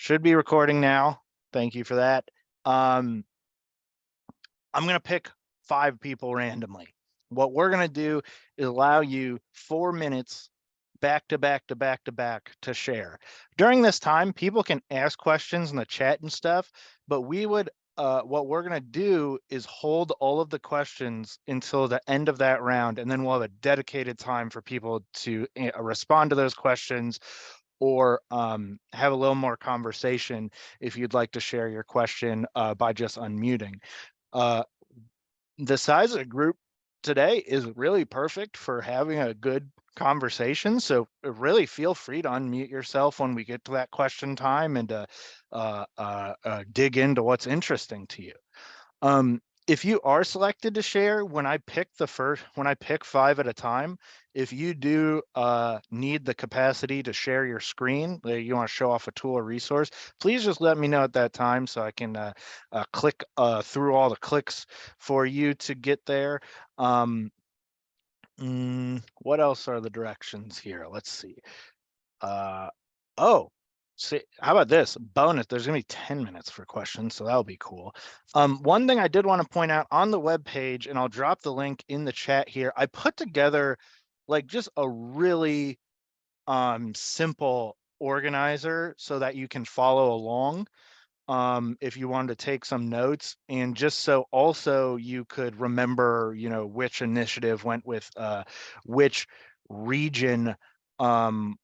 Should be recording now. Thank you for that. I'm going to pick 5 people randomly. What we're going to do is allow you 4 minutes back to back to back to back to share. During this time, people can ask questions in the chat and stuff, but what we're going to do is hold all of the questions until the end of that round, and then we'll have a dedicated time for people to respond to those questions or have a little more conversation if you'd like to share your question by just unmuting. The size of the group today is really perfect for having a good conversation. So really feel free to unmute yourself when we get to that question time and dig into what's interesting to you. If you are selected to share, when I pick 5 at a time, if you do need the capacity to share your screen, you want to show off a tool or resource, please just let me know at that time so I can click through all the clicks for you to get there. What else are the directions here? Let's see. See, how about this bonus? There's gonna be 10 minutes for questions, so that'll be cool. One thing I did want to point out on the web page, and I'll drop the link in the chat here. I put together like just a really simple organizer so that you can follow along if you wanted to take some notes, and just so also you could remember, which initiative went with which region a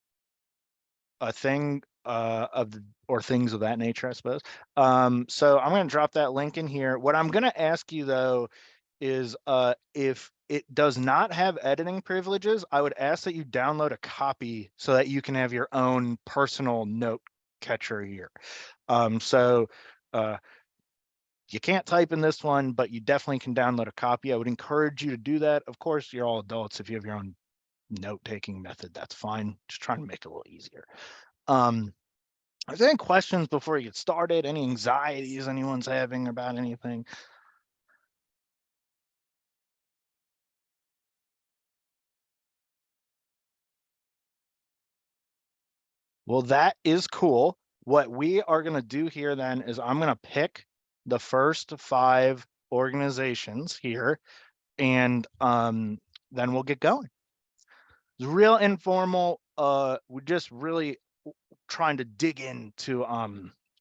thing or things of that nature, I suppose. So I'm going to drop that link in here. What I'm going to ask you though is if it does not have editing privileges, I would ask that you download a copy so that you can have your own personal note catcher here. So you can't type in this one, but you definitely can download a copy. I would encourage you to do that. Of course, you're all adults. If you have your own note-taking method, that's fine. Just trying to make it a little easier. Is there any questions before you get started? Any anxieties anyone's having about anything? Well, that is cool. What we are going to do here then is I'm going to pick the first 5 organizations here, and then we'll get going. It's real informal. We're just really trying to dig into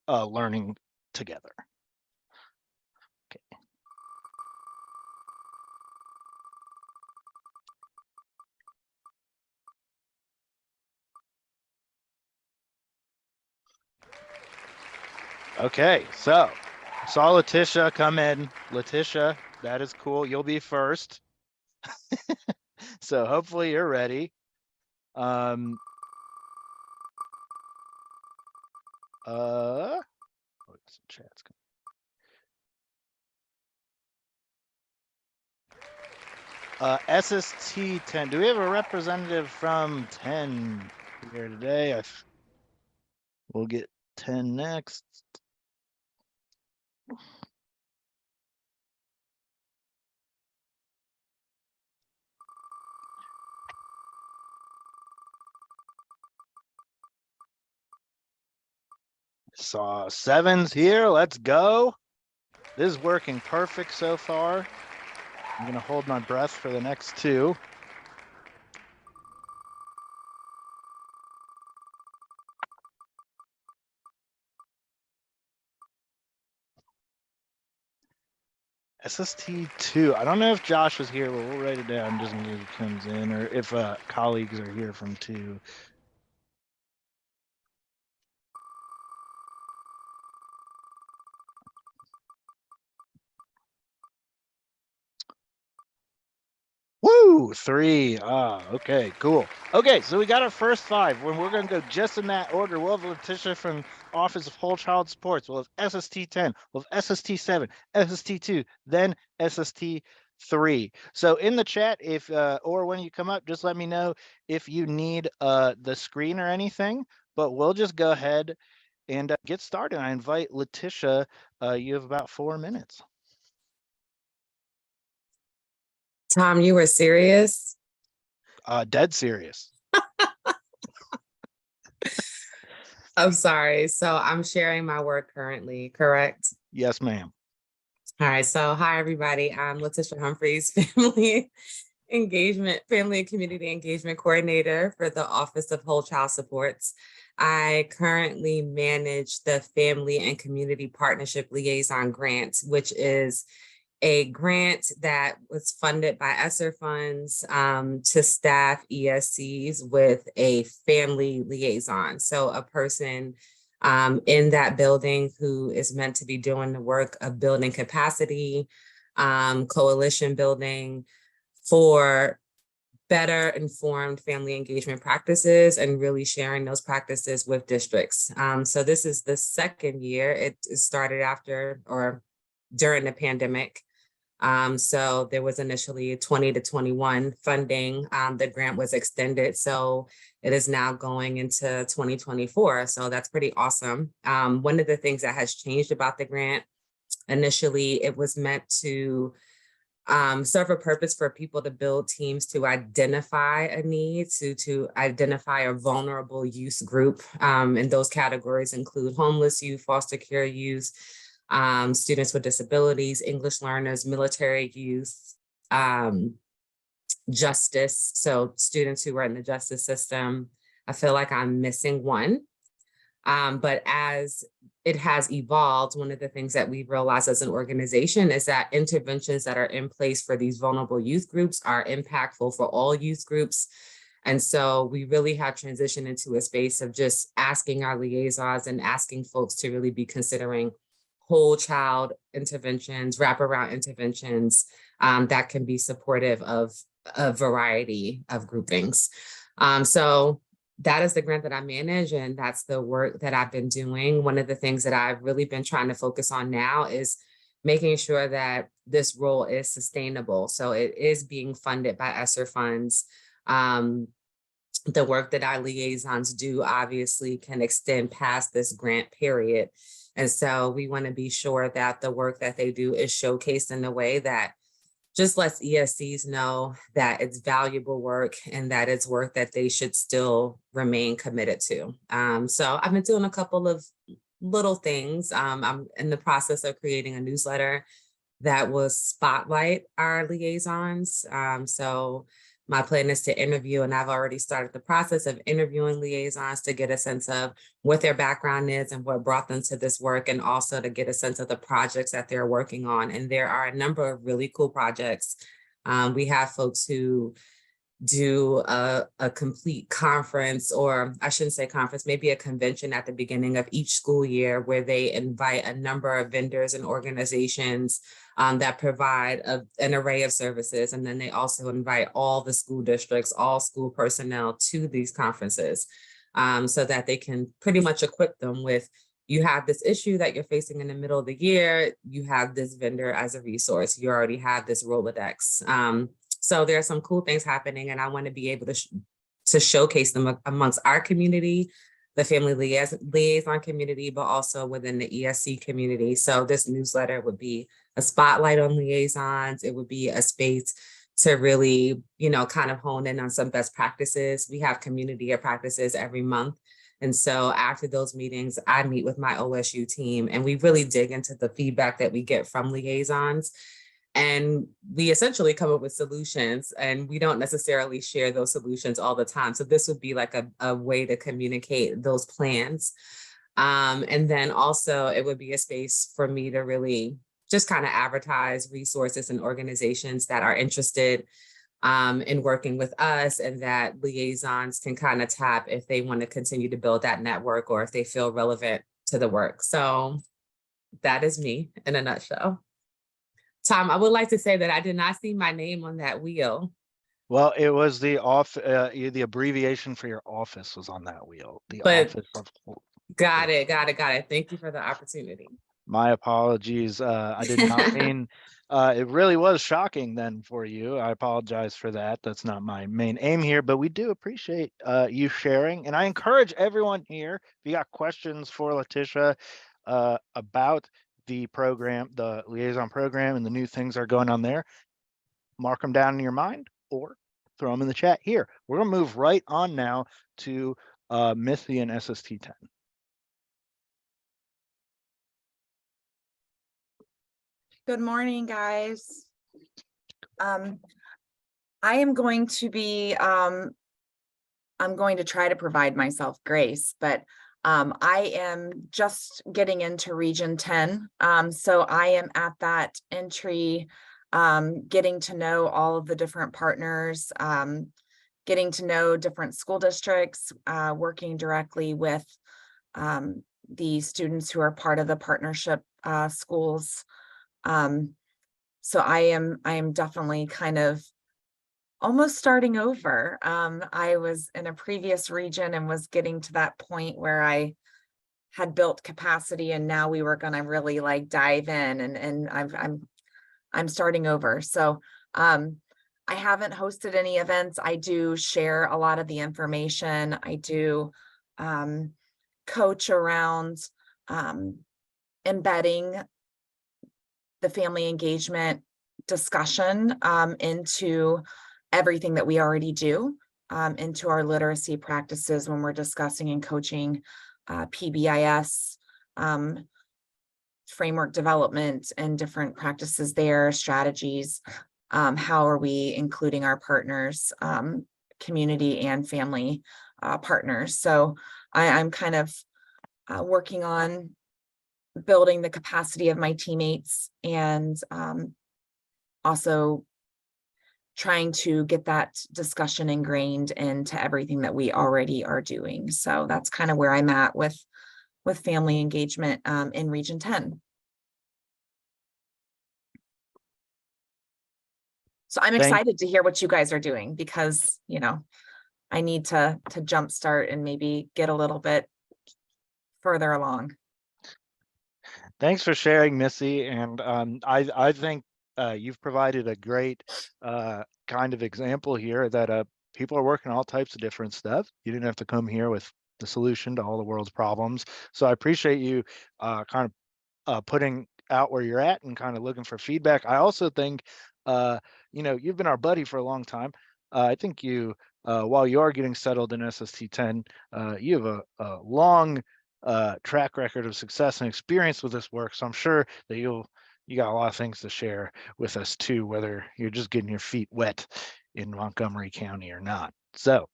learning together. Okay. Okay, so saw Letitia come in. Letitia, that is cool. You'll be first. So hopefully you're ready. Chat's SST 10. Do we have a representative from 10 here today? We'll get 10 next. Saw 7's here. Let's go. This is working perfect so far. I'm going to hold my breath for the next 2. SST2. I don't know if Josh was here, but we'll write it down just in case he comes in, or if colleagues are here from 2. Woo! 3. Okay, cool. Okay, so we got our first 5. We're going to go just in that order. We'll have Letitia from Office of Whole Child Supports. We'll have SST 10. We'll have SST 7, SST 2, then SST 3. So in the chat, if or when you come up, just let me know if you need the screen or anything. But we'll just go ahead and get started. I invite Letitia. You have about 4 minutes. Tom, you were serious? Dead serious. I'm sorry. So I'm sharing my work currently, correct? Yes, ma'am. All right. So hi, everybody. I'm Letitia Humphreys, Family and Community Engagement Coordinator for the Office of Whole Child Supports. I currently manage the Family and Community Partnership Liaison Grant, which is a grant that was funded by ESSER funds to staff ESCs with a family liaison. So a person in that building who is meant to be doing the work of building capacity, coalition building for better informed family engagement practices and really sharing those practices with districts. So this is the second year. It started after or during the pandemic. So there was initially 20 to 21 funding. The grant was extended. So it is now going into 2024. So that's pretty awesome. One of the things that has changed about the grant, initially it was meant to serve a purpose for people to build teams to identify a need, to identify a vulnerable youth group. And those categories include homeless youth, foster care youth, students with disabilities, English learners, military youth, justice. So students who are in the justice system. I feel like I'm missing one. But as it has evolved, one of the things that we've realized as an organization is that interventions that are in place for these vulnerable youth groups are impactful for all youth groups. And so we really have transitioned into a space of just asking our liaisons and asking folks to really be considering whole child interventions, wraparound interventions that can be supportive of a variety of groupings. So that is the grant that I manage, and that's the work that I've been doing. One of the things that I've really been trying to focus on now is making sure that this role is sustainable. So it is being funded by ESSER funds. The work that our liaisons do obviously can extend past this grant period. And so we want to be sure that the work that they do is showcased in a way that just lets ESCs know that it's valuable work and that it's work that they should still remain committed to. So I've been doing a couple of little things. I'm in the process of creating a newsletter that will spotlight our liaisons. So my plan is to interview, and I've already started the process of interviewing liaisons to get a sense of what their background is and what brought them to this work, and also to get a sense of the projects that they're working on. And there are a number of really cool projects. We have folks who do a complete conference, or I shouldn't say conference, maybe a convention at the beginning of each school year where they invite a number of vendors and organizations that provide an array of services. And then they also invite all the school districts, all school personnel to these conferences so that they can pretty much equip them with, you have this issue that you're facing in the middle of the year, you have this vendor as a resource, you already have this Rolodex. So there are some cool things happening, and I want to be able to showcase them amongst our community, the family liaison community, but also within the ESC community. So this newsletter would be a spotlight on liaisons. It would be a space to really, kind of hone in on some best practices. We have community of practices every month. And so after those meetings, I meet with my OSU team and we really dig into the feedback that we get from liaisons. And we essentially come up with solutions, and we don't necessarily share those solutions all the time. So this would be like a way to communicate those plans. And then also it would be a space for me to really just kind of advertise resources and organizations that are interested in working with us, and that liaisons can kind of tap if they want to continue to build that network or if they feel relevant to the work. So that is me in a nutshell. Tom, I would like to say that I did not see my name on that wheel. Well, it was the abbreviation for your office was on that wheel. The But office of. got it. Thank you for the opportunity. My apologies. I did not mean. It really was shocking then for you. I apologize for that. That's not my main aim here, but we do appreciate you sharing. And I encourage everyone here, if you got questions for Letitia about the program, the liaison program, and the new things that are going on there, mark them down in your mind or throw them in the chat here. We're going to move right on now to Mythi and SST 10. Good morning, guys. I am going to be, I'm going to try to provide myself grace, but I am just getting into Region 10. So I am at that entry, getting to know all of the different partners, getting to know different school districts, working directly with the students who are part of the partnership schools. So I am definitely kind of almost starting over. I was in a previous region and was getting to that point where I had built capacity, and now we were going to really like dive in, and I'm starting over. So I haven't hosted any events. I do share a lot of the information. I do coach around embedding the family engagement discussion into everything that we already do, into our literacy practices when we're discussing and coaching PBIS, framework development and different practices there, strategies. How are we including our partners, community and family partners? So I'm kind of working on building the capacity of my teammates, and also trying to get that discussion ingrained into everything that we already are doing. So that's kind of where I'm at with family engagement in Region 10. So I'm excited to hear what you guys are doing, because, you know, I need to jumpstart and maybe get a little bit further along. Thanks for sharing, Missy. And I think you've provided a great kind of example here that people are working on all types of different stuff. You didn't have to come here with the solution to all the world's problems. So I appreciate you kind of putting out where you're at and kind of looking for feedback. I also think, you know, you've been our buddy for a long time. I think you, while you are getting settled in SST 10, you have a long track record of success and experience with this work. So I'm sure that you got a lot of things to share with us too, whether you're just getting your feet wet in Montgomery County or not. So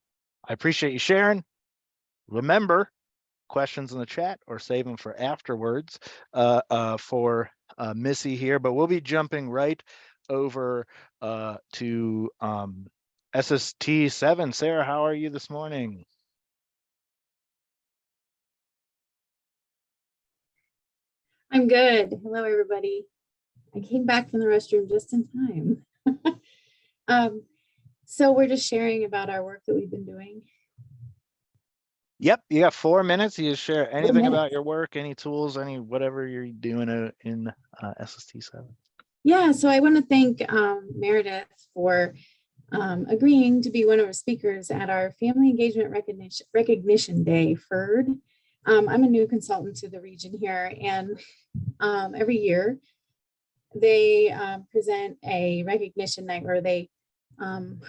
I appreciate you sharing. Remember, questions in the chat or save them for afterwards for Missy here, but we'll be jumping right over to SST 7. Sarah, how are you this morning? I'm good. Hello, everybody. I came back from the restroom just in time. So we're just sharing about our work that we've been doing. Yep, you got 4 minutes. You just share anything about your work, any tools, any whatever you're doing in SST 7. Yeah, so I want to thank Meredith for agreeing to be one of our speakers at our Family Engagement Recognition Day, FERD. I'm a new consultant to the region here, and every year they present a recognition night where they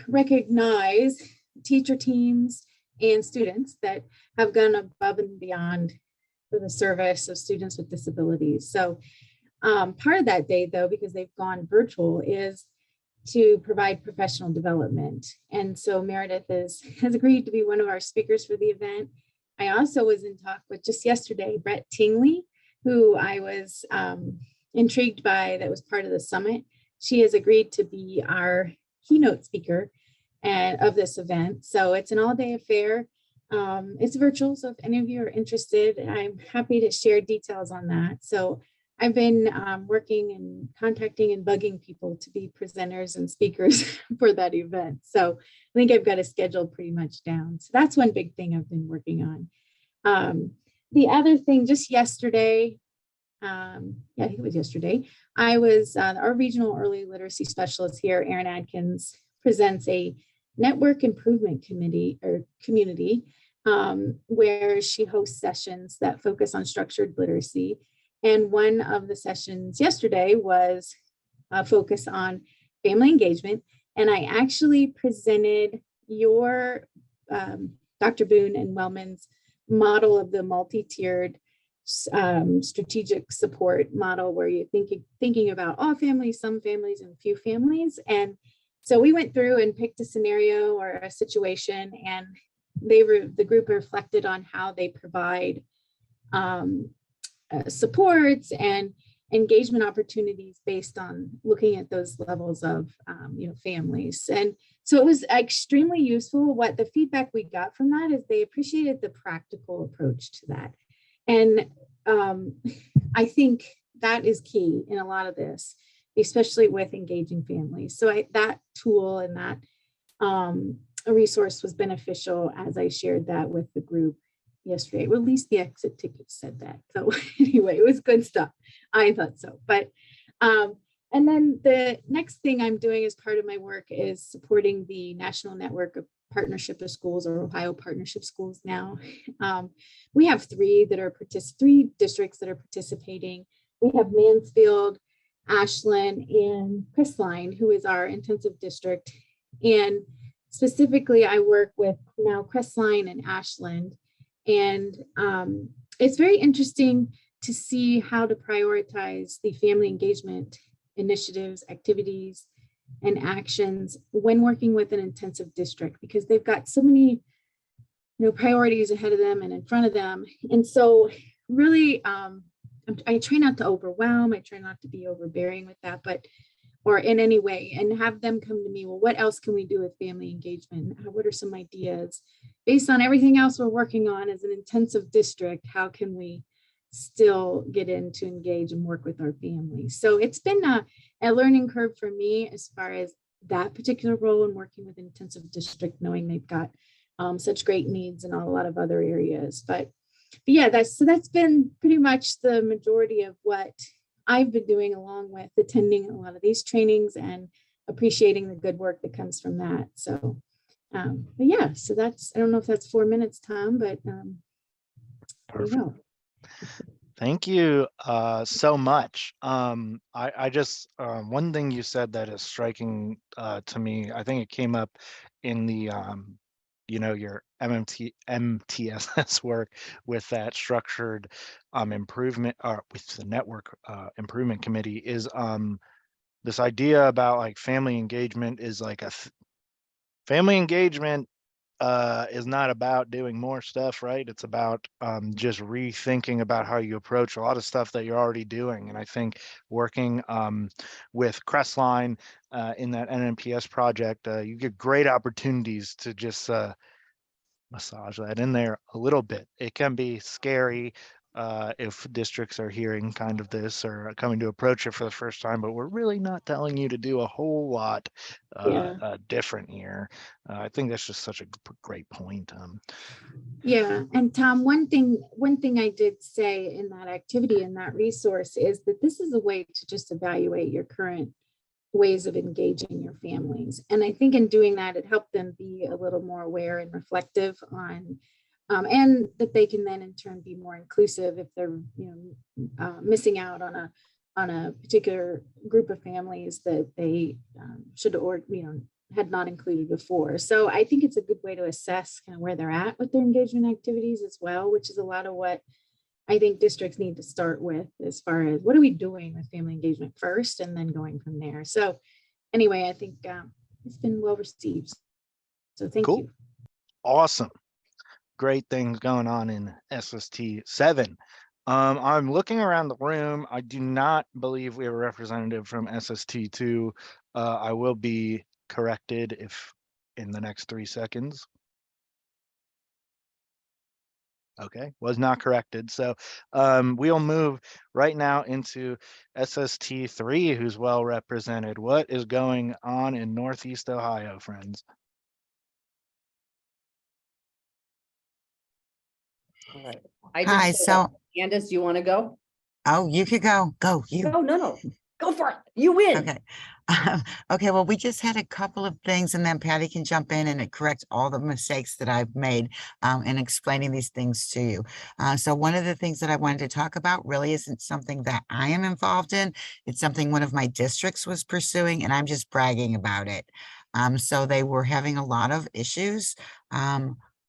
recognize teacher teams and students that have gone above and beyond for the service of students with disabilities. So part of that day, though, because they've gone virtual, is to provide professional development. And so Meredith has agreed to be one of our speakers for the event. I also was in talk with just yesterday, Brett Tingley, who I was intrigued by, that was part of the summit. She has agreed to be our keynote speaker of this event. So it's an all-day affair. It's virtual, so if any of you are interested, I'm happy to share details on that. So I've been working and contacting and bugging people to be presenters and speakers for that event. So I think I've got a schedule pretty much down. So that's one big thing I've been working on. The other thing, just yesterday, yeah, I think it was yesterday, I was, our regional early literacy specialist here, Erin Adkins, presents a network improvement committee or community where she hosts sessions that focus on structured literacy. And one of the sessions yesterday was a focus on family engagement. And I actually presented your Dr. Boone and Wellman's model of the multi-tiered strategic support model where you're thinking about all families, some families, and few families. And so we went through and picked a scenario or a situation, and the group reflected on how they provide supports and engagement opportunities based on looking at those levels of families. And so it was extremely useful. What the feedback we got from that is they appreciated the practical approach to that. And I think that is key in a lot of this, especially with engaging families. So that tool and that resource was beneficial as I shared that with the group yesterday. Well, at least the exit ticket said that. So anyway, it was good stuff. I thought so. But and then the next thing I'm doing as part of my work is supporting the National Network of Partnership of Schools, or Ohio Partnership Schools now. We have three districts that are participating. We have Mansfield, Ashland, and Crestline, who is our intensive district. And specifically, I work with now Crestline and Ashland. And it's very interesting to see how to prioritize the family engagement initiatives, activities, and actions when working with an intensive district, because they've got so many priorities ahead of them and in front of them. And so really, I try not to overwhelm, I try not to be overbearing with that, or in any way, and have them come to me, well, what else can we do with family engagement? What are some ideas based on everything else we're working on as an intensive district? How can we still get in to engage and work with our families? So it's been a learning curve for me as far as that particular role in working with intensive district, knowing they've got such great needs in a lot of other areas. But yeah, that's been pretty much the majority of what I've been doing, along with attending a lot of these trainings and appreciating the good work that comes from that. So, but yeah, so that's, I don't know if that's 4 minutes, Tom, but there you go. Thank you so much. I just, one thing you said that is striking to me, I think it came up in the, your MTSS work with that structured improvement, or with the network improvement committee, is this idea about like family engagement is like family engagement is not about doing more stuff, right? It's about just rethinking about how you approach a lot of stuff that you're already doing. And I think working with Crestline in that NNPS project, you get great opportunities to just massage that in there a little bit. It can be scary if districts are hearing kind of this or coming to approach it for the first time, but we're really not telling you to do a whole lot different here. I think that's just such a great point. Yeah, and Tom, one thing I did say in that activity, in that resource, is that this is a way to just evaluate your current ways of engaging your families. And I think in doing that, it helped them be a little more aware and reflective on, and that they can then in turn be more inclusive if they're, missing out on a particular group of families that they should, or, had not included before. So I think it's a good way to assess kind of where they're at with their engagement activities as well, which is a lot of what I think districts need to start with, as far as what are we doing with family engagement first, and then going from there. So anyway, I think it's been well received. So thank you. Awesome. Great things going on in SST 7. I'm looking around the room. I do not believe we have a representative from SST 2. I will be corrected if in the next 3 seconds. Okay, was not corrected. So we'll move right now into SST 3, who's well represented. What is going on in Northeast Ohio, friends? All right. Hi, so Candace, you want to go? oh, you could go. Go, you. No. Go for it. You win. Okay. Okay, well, we just had a couple of things, and then Patty can jump in and correct all the mistakes that I've made in explaining these things to you. So one of the things that I wanted to talk about really isn't something that I am involved in. It's something one of my districts was pursuing, and I'm just bragging about it. So they were having a lot of issues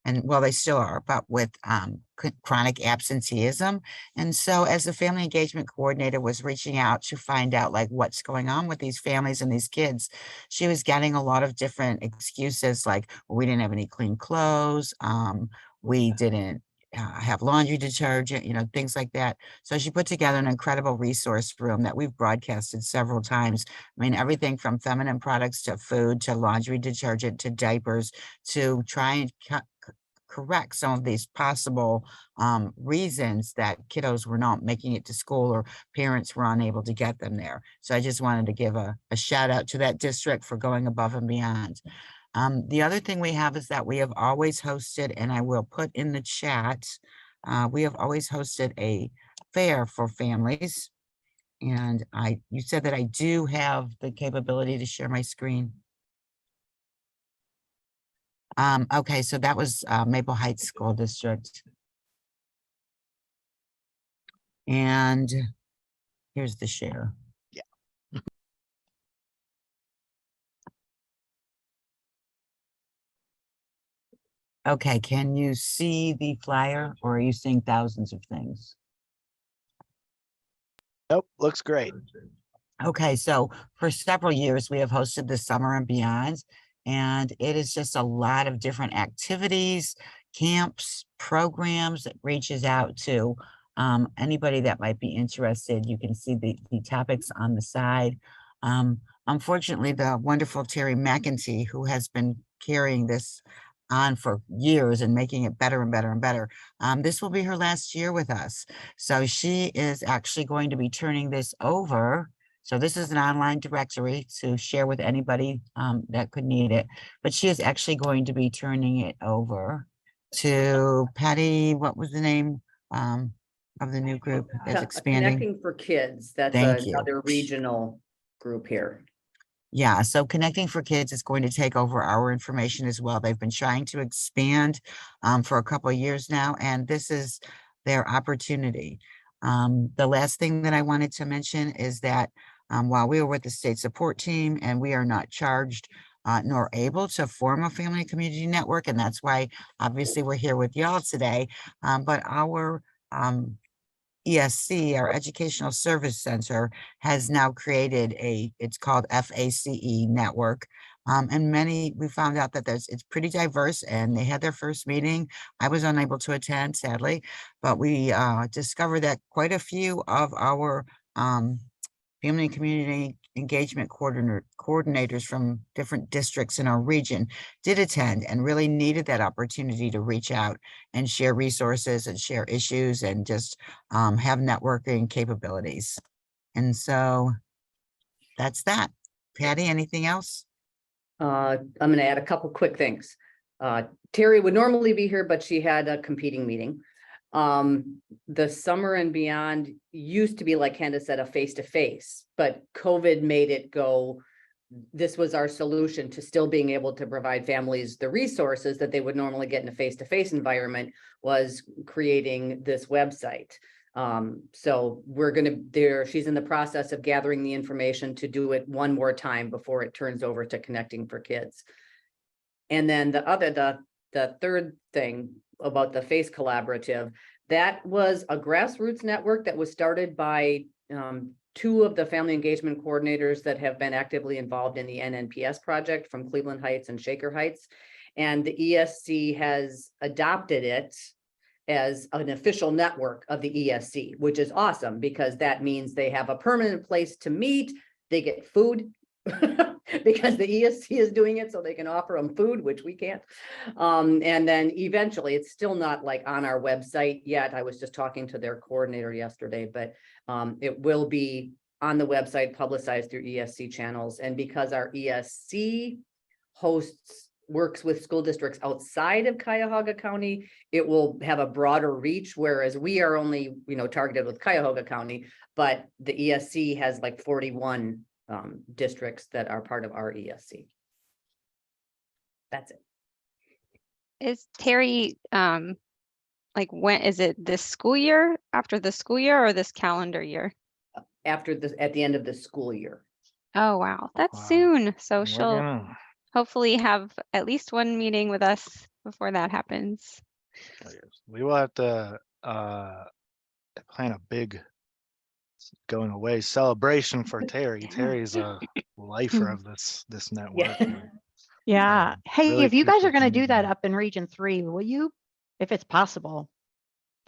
and well, they still are, but with chronic absenteeism. And so as the family engagement coordinator was reaching out to find out like what's going on with these families and these kids, she was getting a lot of different excuses like, well, we didn't have any clean clothes, we didn't have laundry detergent, you know, things like that. So she put together an incredible resource room that we've broadcasted several times. I mean, everything from feminine products to food to laundry detergent to diapers to try and correct some of these possible reasons that kiddos were not making it to school or parents were unable to get them there. So I just wanted to give a shout out to that district for going above and beyond. The other thing we have is that we have always hosted, and I will put in the chat, we have always hosted a fair for families. And you said that I do have the capability to share my screen. Okay, so that was Maple Heights School District. And here's the share. Okay, can you see the flyer or are you seeing thousands of things? Nope, looks great. Okay, so for several years, we have hosted the Summer and Beyond, and it is just a lot of different activities, camps, programs that reaches out to anybody that might be interested. You can see the topics on the side. Unfortunately, the wonderful Terry McEntee, who has been carrying this on for years and making it better and better and better. This will be her last year with us. So she is actually going to be turning this over. So this is an online directory to share with anybody that could need it. But she is actually going to be turning it over to Patty. What was the name of the new group that's expanding? Connecting for Kids. That's Thank you. another regional group here. Yeah, so Connecting for Kids is going to take over our information as well. They've been trying to expand for a couple of years now, and this is their opportunity. The last thing that I wanted to mention is that while we are with the state support team and we are not charged nor able to form a family community network, and that's why obviously we're here with y'all today, but our ESC, our Educational Service Center, has now created it's called FACE network. And we found out that it's pretty diverse, and they had their first meeting. I was unable to attend, sadly, but we discovered that quite a few of our family and community engagement coordinators from different districts in our region did attend and really needed that opportunity to reach out and share resources and share issues and just have networking capabilities. And so that's that. Patty, anything else? I'm going to add a couple quick things. Terry would normally be here, but she had a competing meeting. The Summer and Beyond used to be, like Candace said, a face-to-face, but COVID made it go. This was our solution to still being able to provide families the resources that they would normally get in a face-to-face environment, was creating this website. So she's in the process of gathering the information to do it one more time before it turns over to Connecting for Kids. And then the third thing about the FACE Collaborative, that was a grassroots network that was started by two of the family engagement coordinators that have been actively involved in the NNPS project from Cleveland Heights and Shaker Heights. And the ESC has adopted it as an official network of the ESC, which is awesome because that means they have a permanent place to meet, they get food, because the ESC is doing it, so they can offer them food, which we can't. And then eventually, it's still not like on our website yet. I was just talking to their coordinator yesterday, but it will be on the website, publicized through ESC channels. And because our ESC works with school districts outside of Cuyahoga County, it will have a broader reach, whereas we are only, targeted with Cuyahoga County, but the ESC has like 41 districts that are part of our ESC. That's it. Is Terry, when is it, this school year, after the school year, or this calendar year? At the end of the school year. Oh, wow. That's Wow. soon. So We're she'll gonna- hopefully have at least one meeting with us before that happens. Oh, yes. We will have to plan a big going away celebration for Terry. Terry's a lifer of this network. Yeah. Yeah. Hey, really if you guys are appreciate going to you do that doing up in Region 3, will you, if it's possible?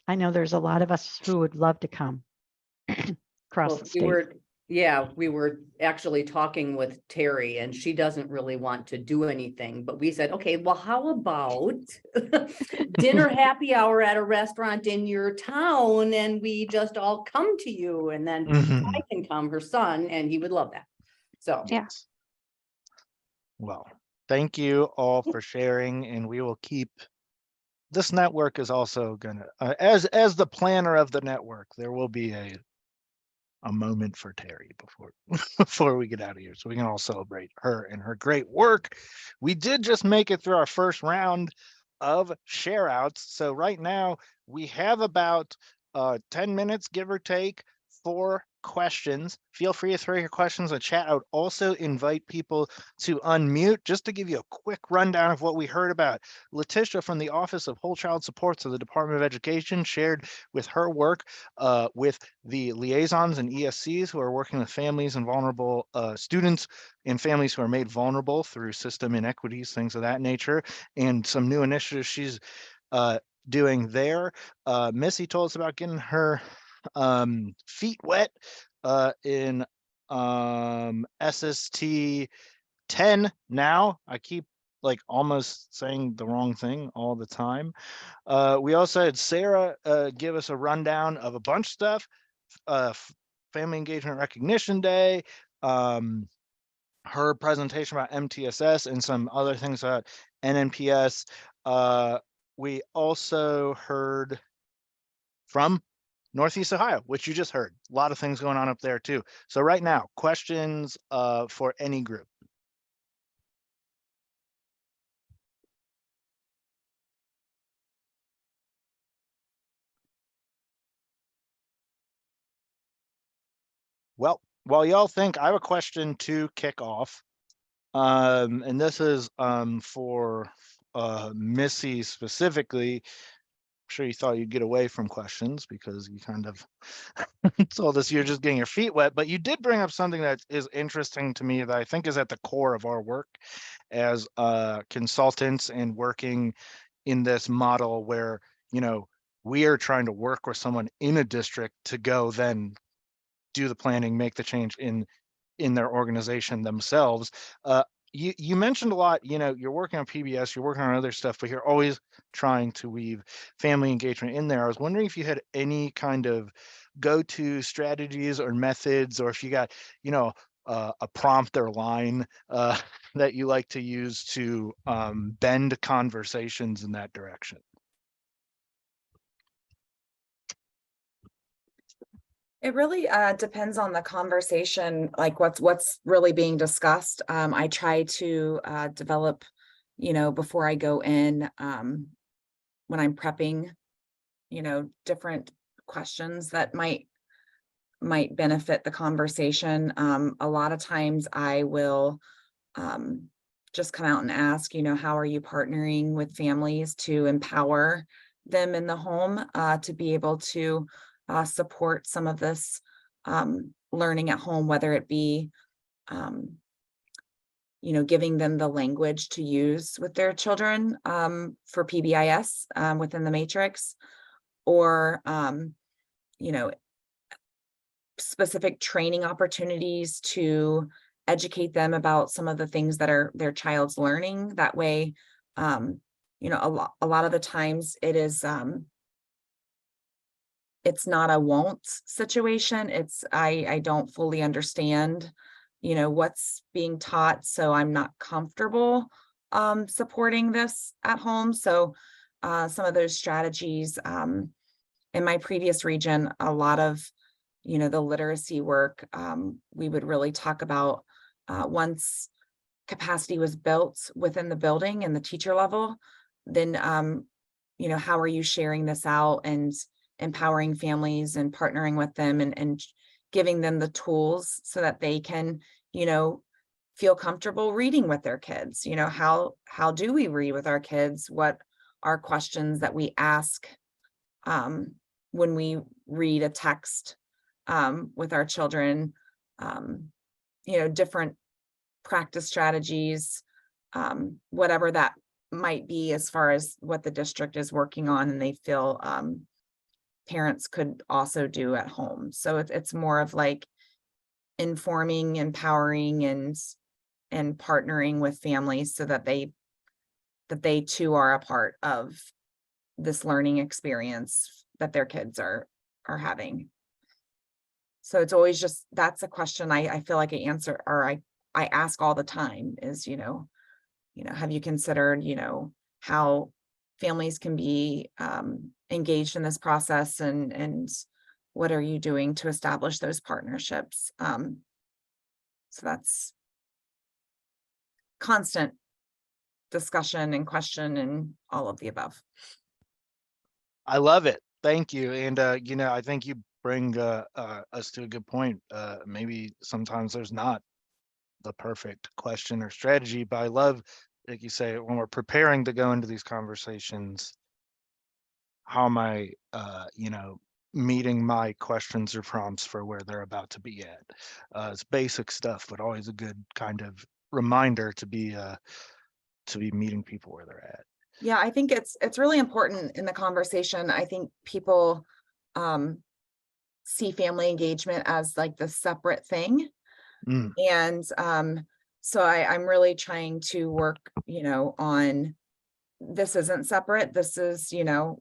I know there's a lot of us who would love to come across Well, the we state. were, yeah, we were actually talking with Terry and she doesn't really want to do anything, but we said, okay, well, how about dinner happy hour at a restaurant in your town and we just all come to you and then Mhm. I can come, her son, and he would love that. So. Yeah. Well, thank you all for sharing, and we will keep. This network is also gonna, as the planner of the network, there will be a moment for Terry before before we get out of here, so we can all celebrate her and her great work. We did just make it through our first round of share outs, so right now we have about 10 minutes, give or take, for questions. Feel free to throw your questions in the chat. I would also invite people to unmute just to give you a quick rundown of what we heard about. Letitia from the Office of Whole Child Supports of the Department of Education shared with her work with the liaisons and ESCs who are working with families and vulnerable students and families who are made vulnerable through system inequities, things of that nature, and some new initiatives she's doing there. Missy told us about getting her feet wet in SST 10 now. I keep like almost saying the wrong thing all the time. We also had Sarah give us a rundown of a bunch of stuff. Family Engagement Recognition Day, her presentation about MTSS and some other things about NNPS. We also heard from Northeast Ohio, which you just heard. A lot of things going on up there too. So right now, questions for any group. Well, while y'all think, I have a question to kick off. And this is for Missy specifically. I'm sure you thought you'd get away from questions because you kind of told us you're just getting your feet wet, but you did bring up something that is interesting to me that I think is at the core of our work as consultants and working in this model where, you know, we are trying to work with someone in a district to go then do the planning, make the change in their organization themselves. You mentioned a lot, you know, you're working on PBS, you're working on other stuff, but you're always trying to weave family engagement in there. I was wondering if you had any kind of go-to strategies or methods, or if you got, you know, a prompt or line that you like to use to bend conversations in that direction. It really depends on the conversation, like what's really being discussed. I try to develop, you know, before I go in, when I'm prepping, you know, different questions that might benefit the conversation. A lot of times I will just come out and ask, you know, how are you partnering with families to empower them in the home to be able to support some of this learning at home, whether it be, you know, giving them the language to use with their children for PBIS within the matrix, or, you know, specific training opportunities to educate them about some of the things that are their child's learning. That way, you know, a lot of the times it is, it's not a won't situation. It's, I don't fully understand, you know, what's being taught, so I'm not comfortable supporting this at home. So some of those strategies in my previous region, a lot of, you know, the literacy work, we would really talk about once capacity was built within the building and the teacher level, then, you know, how are you sharing this out and empowering families and partnering with them and giving them the tools so that they can, you know, feel comfortable reading with their kids. You know, how do we read with our kids? What are questions that we ask when we read a text with our children, different practice strategies, whatever that might be as far as what the district is working on and they feel parents could also do at home. So it's more of like informing, empowering, and partnering with families so that they too are a part of this learning experience that their kids are having. So it's always just, that's a question I feel like I answer, or I ask all the time is, have you considered, how families can be engaged in this process, and what are you doing to establish those partnerships? So that's constant discussion and question and all of the above. I love it. Thank you. And, I think you bring us to a good point. Maybe sometimes there's not the perfect question or strategy, but I love, like you say, when we're preparing to go into these conversations, how am I, meeting my questions or prompts for where they're about to be at. It's basic stuff, but always a good kind of reminder to be meeting people where they're at. Yeah, I think it's really important in the conversation. I think people see family engagement as like the separate thing. Mm. And so I'm really trying to work, on this isn't separate. This is,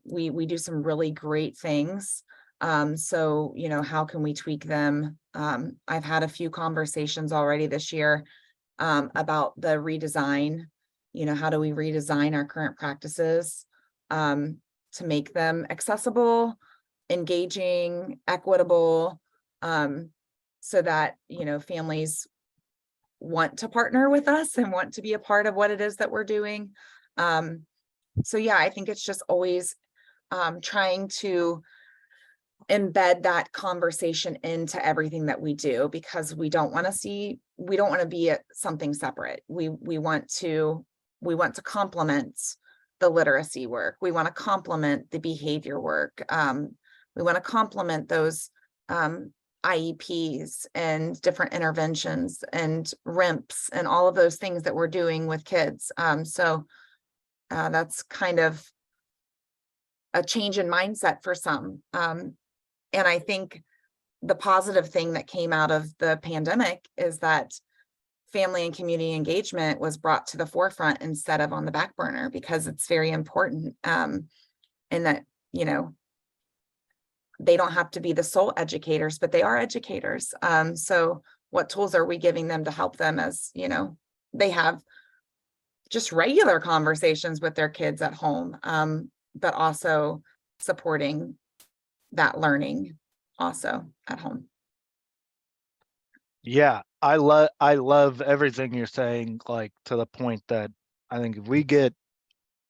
we do some really great things. So, how can we tweak them? I've had a few conversations already this year about the redesign. How do we redesign our current practices to make them accessible, engaging, equitable, so that, families want to partner with us and want to be a part of what it is that we're doing. So yeah, I think it's just always trying to embed that conversation into everything that we do, because we don't want to be at something separate. We want to complement the literacy work. We want to complement the behavior work. We want to complement those IEPs and different interventions and RIMPs and all of those things that we're doing with kids. So that's kind of a change in mindset for some. And I think the positive thing that came out of the pandemic is that family and community engagement was brought to the forefront instead of on the back burner, because it's very important. And that, they don't have to be the sole educators, but they are educators. So what tools are we giving them to help them as, they have just regular conversations with their kids at home, but also supporting that learning also at home. Yeah, I love everything you're saying, like to the point that I think if we get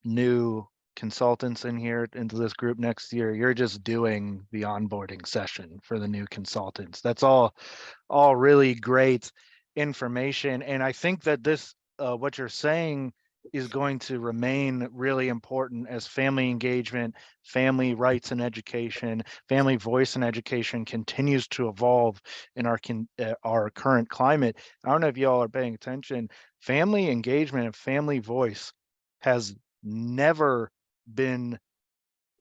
new consultants in here into this group next year, you're just doing the onboarding session for the new consultants. That's all really great information. And I think that this, what you're saying is going to remain really important as family engagement, family rights and education, family voice and education continues to evolve in our current climate. I don't know if y'all are paying attention. Family engagement and family voice has never been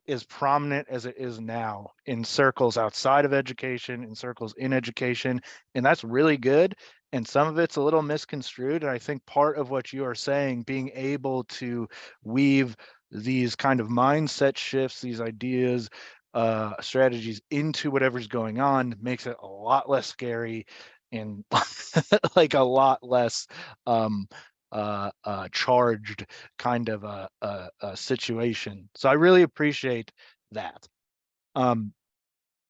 as prominent as it is now in circles outside of education, in circles in education, and that's really good. And some of it's a little misconstrued. And I think part of what you are saying, being able to weave these kind of mindset shifts, these ideas, strategies into whatever's going on, makes it a lot less scary and like a lot less charged kind of a situation. So I really appreciate that.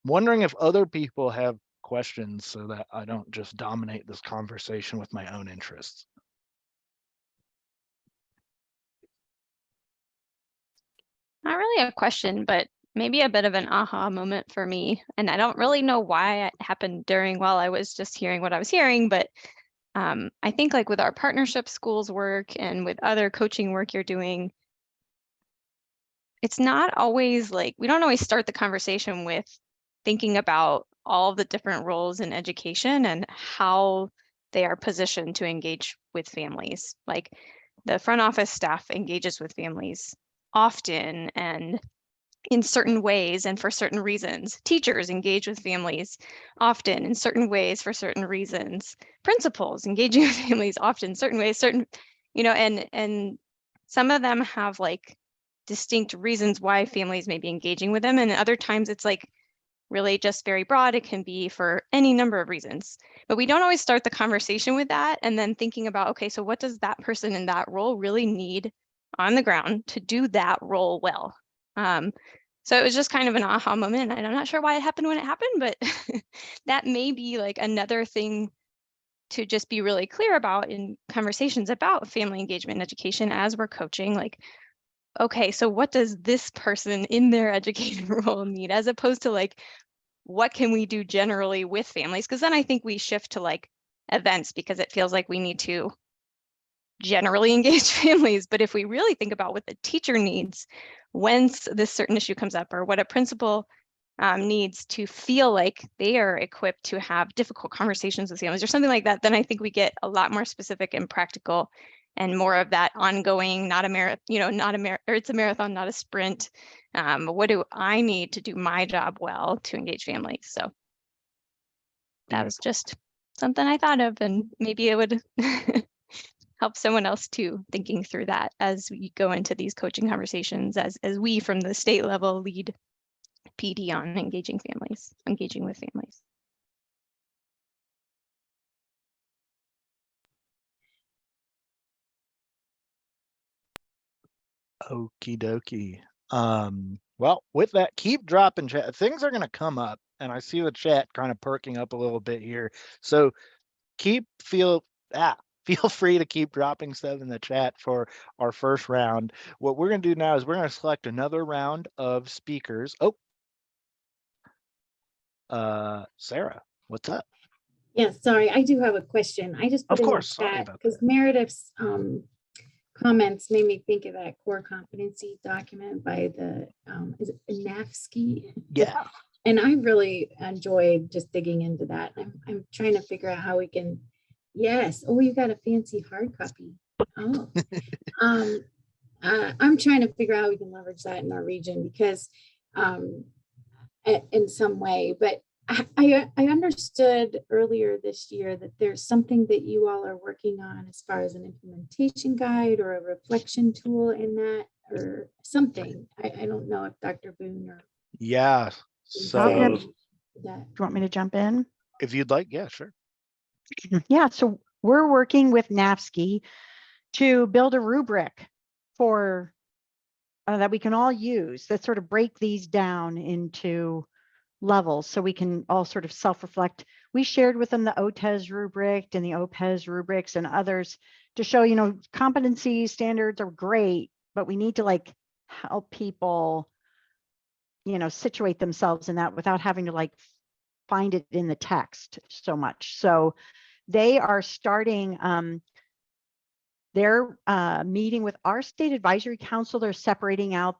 Wondering if other people have questions so that I don't just dominate this conversation with my own interests. Not really a question, but maybe a bit of an aha moment for me. And I don't really know why it happened while I was just hearing what I was hearing, but I think like with our partnership schools work and with other coaching work you're doing, it's not always like, we don't always start the conversation with thinking about all the different roles in education and how they are positioned to engage with families. Like the front office staff engages with families often and in certain ways and for certain reasons. Teachers engage with families often in certain ways for certain reasons. Principals engaging with families often in certain ways, certain, and some of them have like distinct reasons why families may be engaging with them. And other times it's like really just very broad. It can be for any number of reasons, but we don't always start the conversation with that. And then thinking about, okay, so what does that person in that role really need on the ground to do that role well? So it was just kind of an aha moment. And I'm not sure why it happened when it happened, but that may be like another thing to just be really clear about in conversations about family engagement and education as we're coaching. Like, okay, so what does this person in their educator role need, as opposed to like, what can we do generally with families? Because then I think we shift to like events, because it feels like we need to generally engage families. But if we really think about what the teacher needs when this certain issue comes up, or what a principal needs to feel like they are equipped to have difficult conversations with families or something like that, then I think we get a lot more specific and practical and more of that ongoing, not a marathon, or it's a marathon, not a sprint. What do I need to do my job well to engage families? So that was just something I thought of, and maybe it would help someone else too, thinking through that as we go into these coaching conversations, as we from the state level lead PD on engaging with families. Okie dokie. Well, with that, keep dropping chat. Things are going to come up, and I see the chat kind of perking up a little bit here. So feel free to keep dropping stuff in the chat for our first round. What we're going to do now is we're going to select another round of speakers. Sarah, what's up? Yeah, sorry, I do have a question. I just Of put in the course, sorry chat about because that. Meredith's comments made me think of that core competency document by the is it Nafsky? Yeah. And I really enjoyed just digging into that. I'm trying to figure out how we can. Yes. Oh, you got a fancy hard copy. Oh, I'm trying to figure out how we can leverage that in our region, because in some way. But I understood earlier this year that there's something that you all are working on as far as an implementation guide or a reflection tool in that, or something. I don't know if Dr. Boone or Yeah. I'll So jump- that. Do you want me to jump in? if you'd like, yeah, sure. Yeah, so we're working with NAFSCI to build a rubric for that we can all use, that sort of break these down into levels so we can all sort of self-reflect. We shared with them the OTES rubric and the OPES rubrics and others to show, competency standards are great, but we need to like help people, situate themselves in that without having to like find it in the text so much. So they are starting their meeting with our state advisory council. They're separating out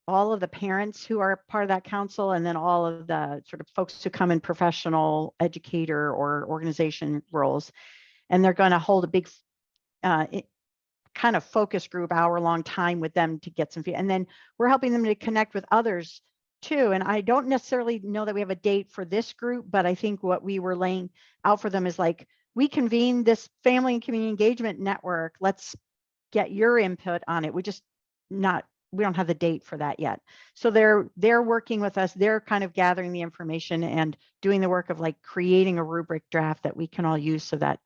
all of the parents who are part of that council, and then all of the sort of folks who come in professional educator or organization roles. And they're going to hold a big kind of focus group, hour-long time with them to get some feedback. And then we're helping them to connect with others too. And I don't necessarily know that we have a date for this group, but I think what we were laying out for them is like, we convened this family and community engagement network. Let's get your input on it. We don't have the date for that yet. So they're working with us. They're kind of gathering the information and doing the work of like creating a rubric draft that we can all use, so that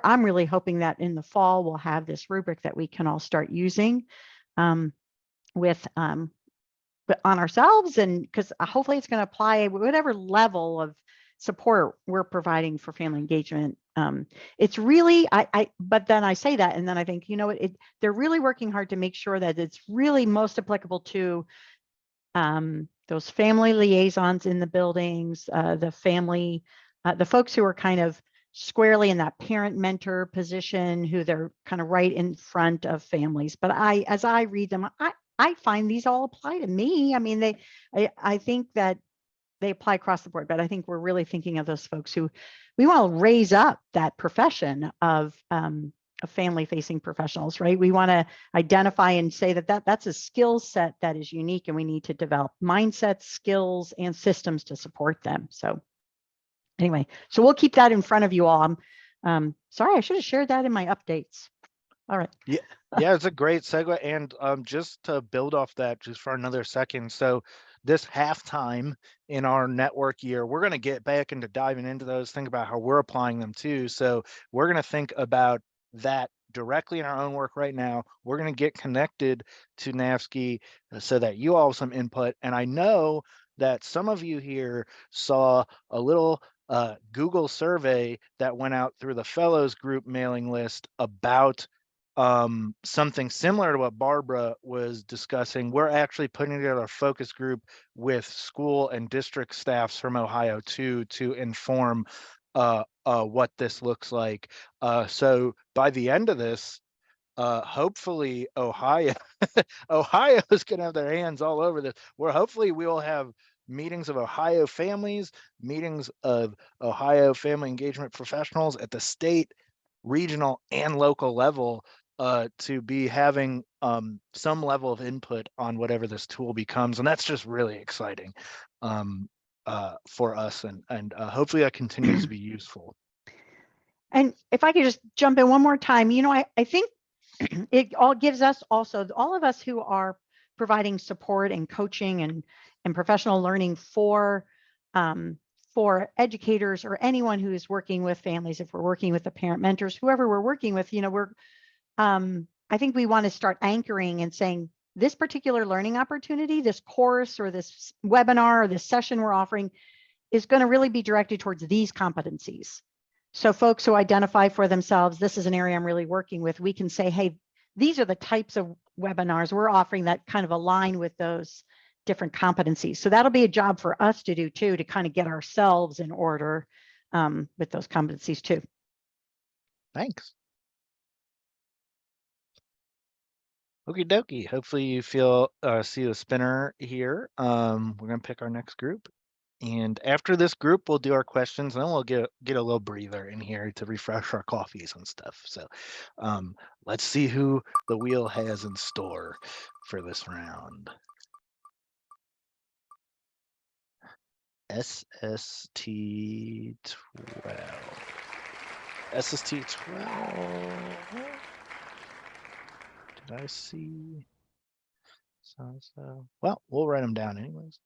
I'm really hoping that in the fall we'll have this rubric that we can all start using on ourselves, and because hopefully it's going to apply whatever level of support we're providing for family engagement. It's really, but then I say that, and then I think, they're really working hard to make sure that it's really most applicable to those family liaisons in the buildings, the folks who are kind of squarely in that parent mentor position, who they're kind of right in front of families. But as I read them, I find these all apply to me. I mean, I think that they apply across the board, but I think we're really thinking of those folks who we want to raise up that profession of family-facing professionals, right? We want to identify and say that's a skill set that is unique, and we need to develop mindsets, skills, and systems to support them. So anyway, so we'll keep that in front of you all. Sorry, I should have shared that in my updates. All right. Yeah, it's a great segue. And just to build off that just for another second. So this halftime in our network year, we're going to get back into diving into those, think about how we're applying them too. So we're going to think about that directly in our own work right now. We're going to get connected to NAFSCI so that you all have some input. And I know that some of you here saw a little Google survey that went out through the fellows group mailing list about something similar to what Barbara was discussing. We're actually putting together a focus group with school and district staffs from Ohio too, to inform what this looks like. So by the end of this, hopefully Ohio Ohio is going to have their hands all over this, where hopefully we will have meetings of Ohio families, meetings of Ohio family engagement professionals at the state, regional, and local level, to be having some level of input on whatever this tool becomes. And that's just really exciting for us, and hopefully that continues to be useful. And if I could just jump in one more time, I think it all gives us also, all of us who are providing support and coaching and professional learning for educators or anyone who is working with families, if we're working with the parent mentors, whoever we're working with, I think we want to start anchoring and saying this particular learning opportunity, this course or this webinar or this session we're offering is going to really be directed towards these competencies. So folks who identify for themselves, this is an area I'm really working with, we can say, hey, these are the types of webinars we're offering that kind of align with those different competencies. So that'll be a job for us to do too, to kind of get ourselves in order with those competencies too. Thanks. Okie dokie. Hopefully you see the spinner here. We're gonna pick our next group. And after this group, we'll do our questions, and then we'll get a little breather in here to refresh our coffees and stuff. So let's see who the wheel has in store for this round. SST 12. SST 12. Did I see? So. Well, we'll write them down anyways.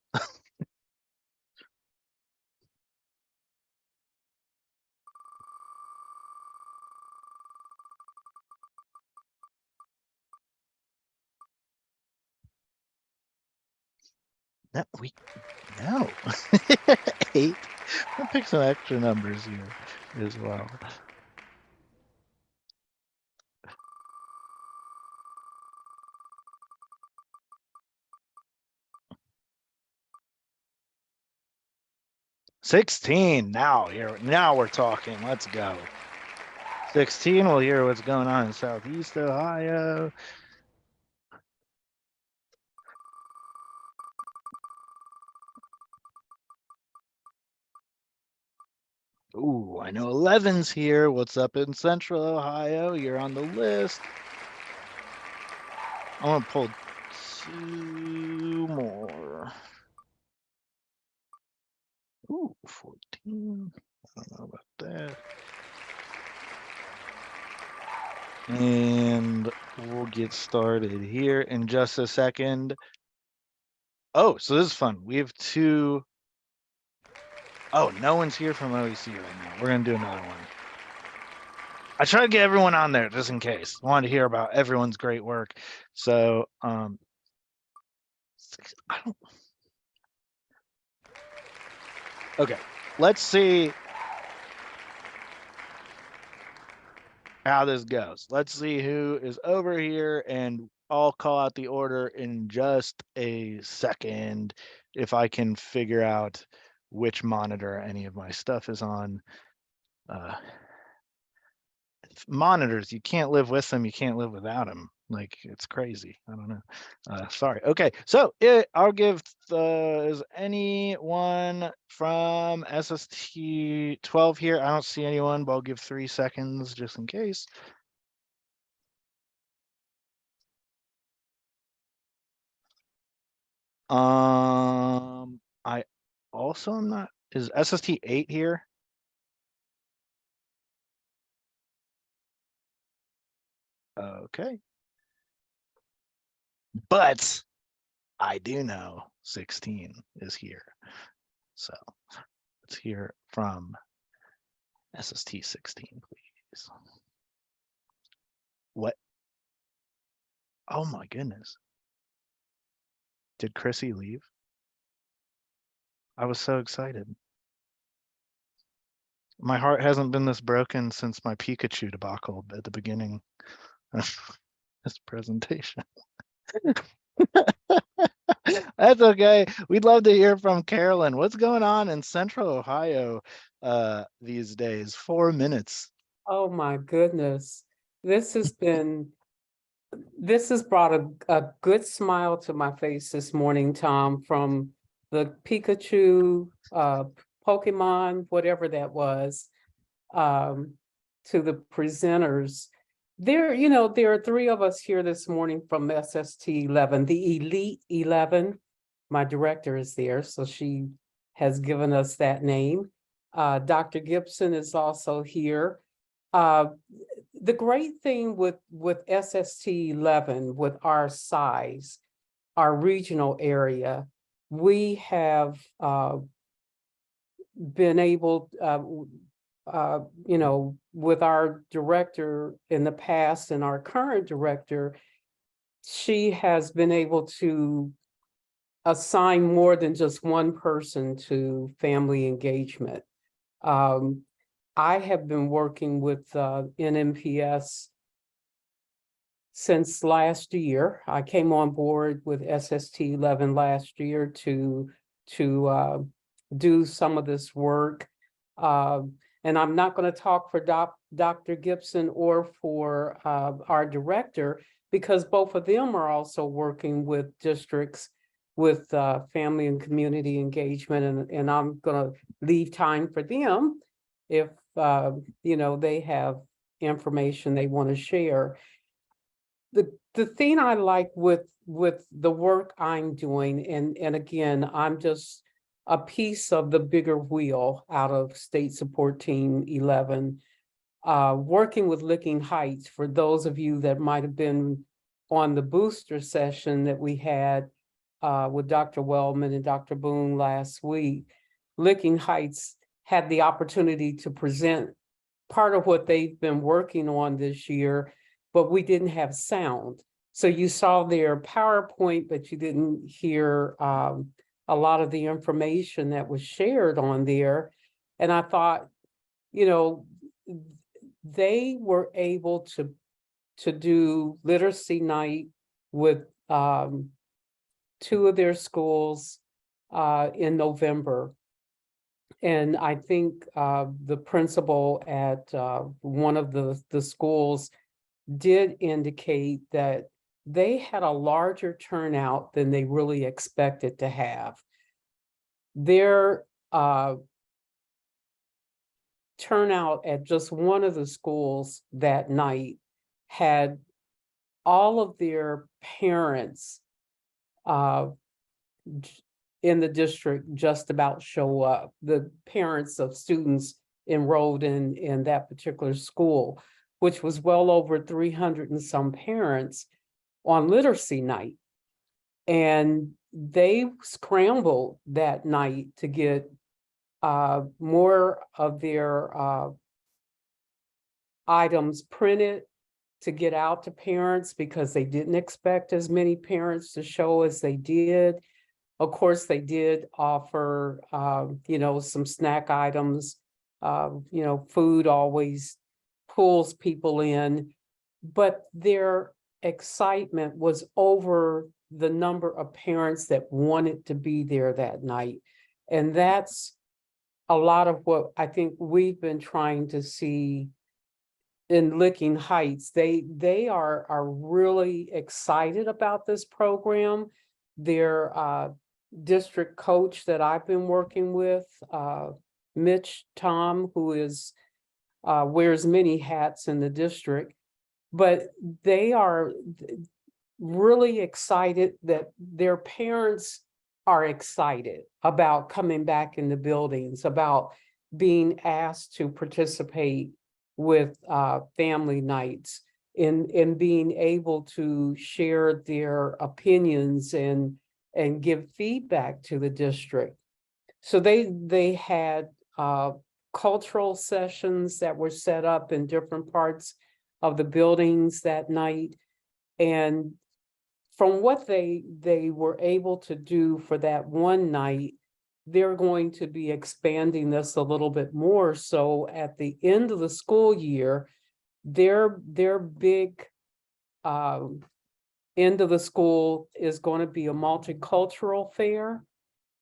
No. 8. I'll pick some extra numbers here as well. $16. Now we're talking. Let's go. 16. We'll hear what's going on in Southeast Ohio. Ooh, I know 11's here. What's up in Central Ohio? You're on the list. I'm gonna pull 2 more. Ooh, 14. I don't know about that. And we'll get started here in just a second. Oh, so this is fun. We have 2. Oh, no one's here from OEC right now. We're gonna do another one. I try to get everyone on there just in case. I wanted to hear about everyone's great work. So I don't. Okay, let's see how this goes. Let's see who is over here, and I'll call out the order in just a second if I can figure out which monitor any of my stuff is on. Monitors, you can't live with them, you can't live without them. Like, it's crazy. I don't know. Sorry. Okay. So I'll give is anyone from SST 12 here? I don't see anyone, but I'll give 3 seconds just in case. I also am not, is SST 8 here? Okay. But I do know 16 is here. So let's hear from SST 16, please. What? Oh my goodness. Did Chrissy leave? I was so excited. My heart hasn't been this broken since my Pikachu debacle at the beginning of this presentation. That's okay. We'd love to hear from Carolyn. What's going on in Central Ohio these days? 4 minutes. Oh my goodness. This has brought a good smile to my face this morning, Tom, from the Pikachu, Pokemon, whatever that was, to the presenters. There are 3 of us here this morning from SST 11, the Elite 11. My director is there, so she has given us that name. Dr. Gibson is also here. The great thing with SST 11, with our size, our regional area, we have been able, with our director in the past and our current director, she has been able to assign more than just one person to family engagement. I have been working with NMPS since last year. I came on board with SST 11 last year to do some of this work. And I'm not going to talk for Dr. Gibson or for our director, because both of them are also working with districts with family and community engagement. And I'm going to leave time for them if they have information they want to share. The thing I like with the work I'm doing, and again, I'm just a piece of the bigger wheel out of State Support Team 11, working with Licking Heights. For those of you that might have been on the booster session that we had with Dr. Wellman and Dr. Boone last week, Licking Heights had the opportunity to present part of what they've been working on this year, but we didn't have sound. So you saw their PowerPoint, but you didn't hear a lot of the information that was shared on there. And I thought, they were able to do literacy night with 2 of their schools in November. And I think the principal at one of the schools did indicate that they had a larger turnout than they really expected to have. Their turnout at just one of the schools that night had all of their parents in the district just about show up, the parents of students enrolled in that particular school, which was well over 300 and some parents on literacy night. And they scrambled that night to get more of their items printed to get out to parents, because they didn't expect as many parents to show as they did. Of course, they did offer, some snack items. Food always pulls people in, but their excitement was over the number of parents that wanted to be there that night. And that's a lot of what I think we've been trying to see in Licking Heights, they are really excited about this program. Their district coach that I've been working with, Mitch Tom, who is wears many hats in the district, but they are really excited that their parents are excited about coming back in the buildings, about being asked to participate with family nights, in being able to share their opinions and give feedback to the district. So they had cultural sessions that were set up in different parts of the buildings that night. And from what they were able to do for that one night, they're going to be expanding this a little bit more. So at the end of the school year, their big end of the school is going to be a multicultural fair.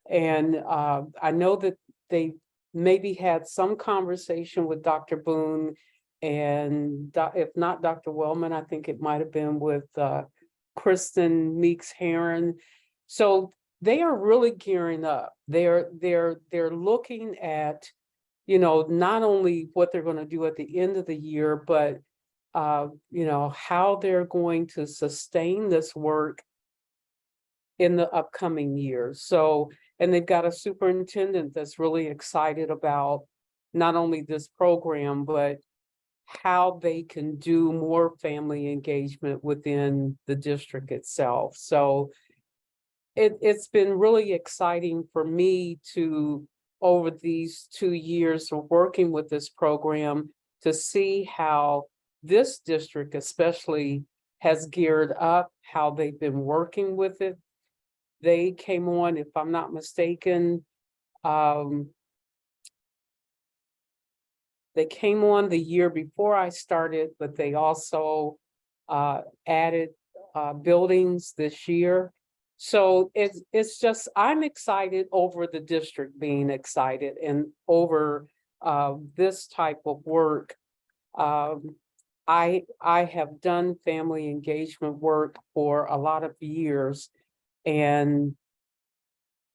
And I know that they maybe had some conversation with Dr. Boone, and if not Dr. Wellman, I think it might have been with Kristen Meeks Heron. So they are really gearing up. They're looking at, you know, not only what they're going to do at the end of the year, but you know, how they're going to sustain this work in the upcoming years. So, and they've got a superintendent that's really excited about not only this program, but how they can do more family engagement within the district itself. So it's been really exciting for me to, over these 2 years of working with this program, to see how this district especially has geared up, how they've been working with it. They came on, if I'm not mistaken, they came on the year before I started, but they also added buildings this year. So it's just, I'm excited over the district being excited and over this type of work. I have done family engagement work for a lot of years, and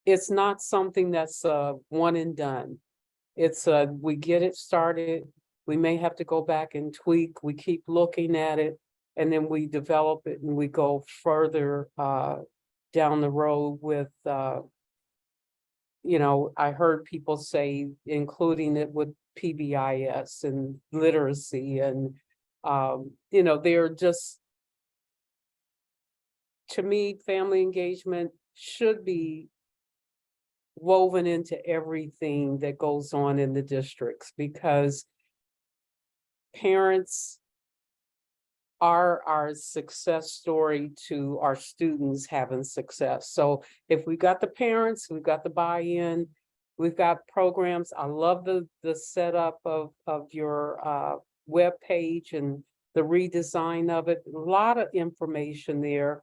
it's not something that's one and done. It's we get it started, we may have to go back and tweak, we keep looking at it, and then we develop it and we go further down the road with, you know, I heard people say including it with PBIS and literacy, and you know, they're just, to me, family engagement should be woven into everything that goes on in the districts, because parents are our success story to our students having success. So if we got the parents, we've got the buy-in, we've got programs. I love the setup of your web page and the redesign of it. A lot of information there.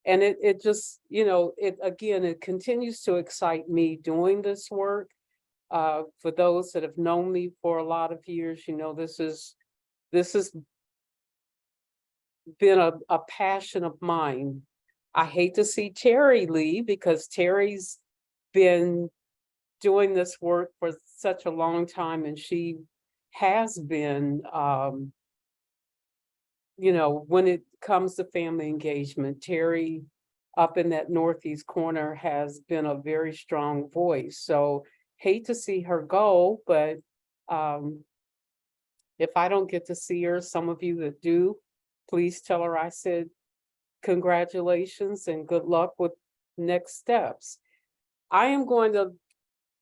And it just, you know, it continues to excite me doing this work. For those that have known me for a lot of years, you know, this has been a passion of mine. I hate to see Terry leave, because Terry's been doing this work for such a long time, and she has been, you know, when it comes to family engagement, Terry up in that northeast corner has been a very strong voice. So hate to see her go, but if I don't get to see her, some of you that do, please tell her I said congratulations and good luck with next steps. I am going to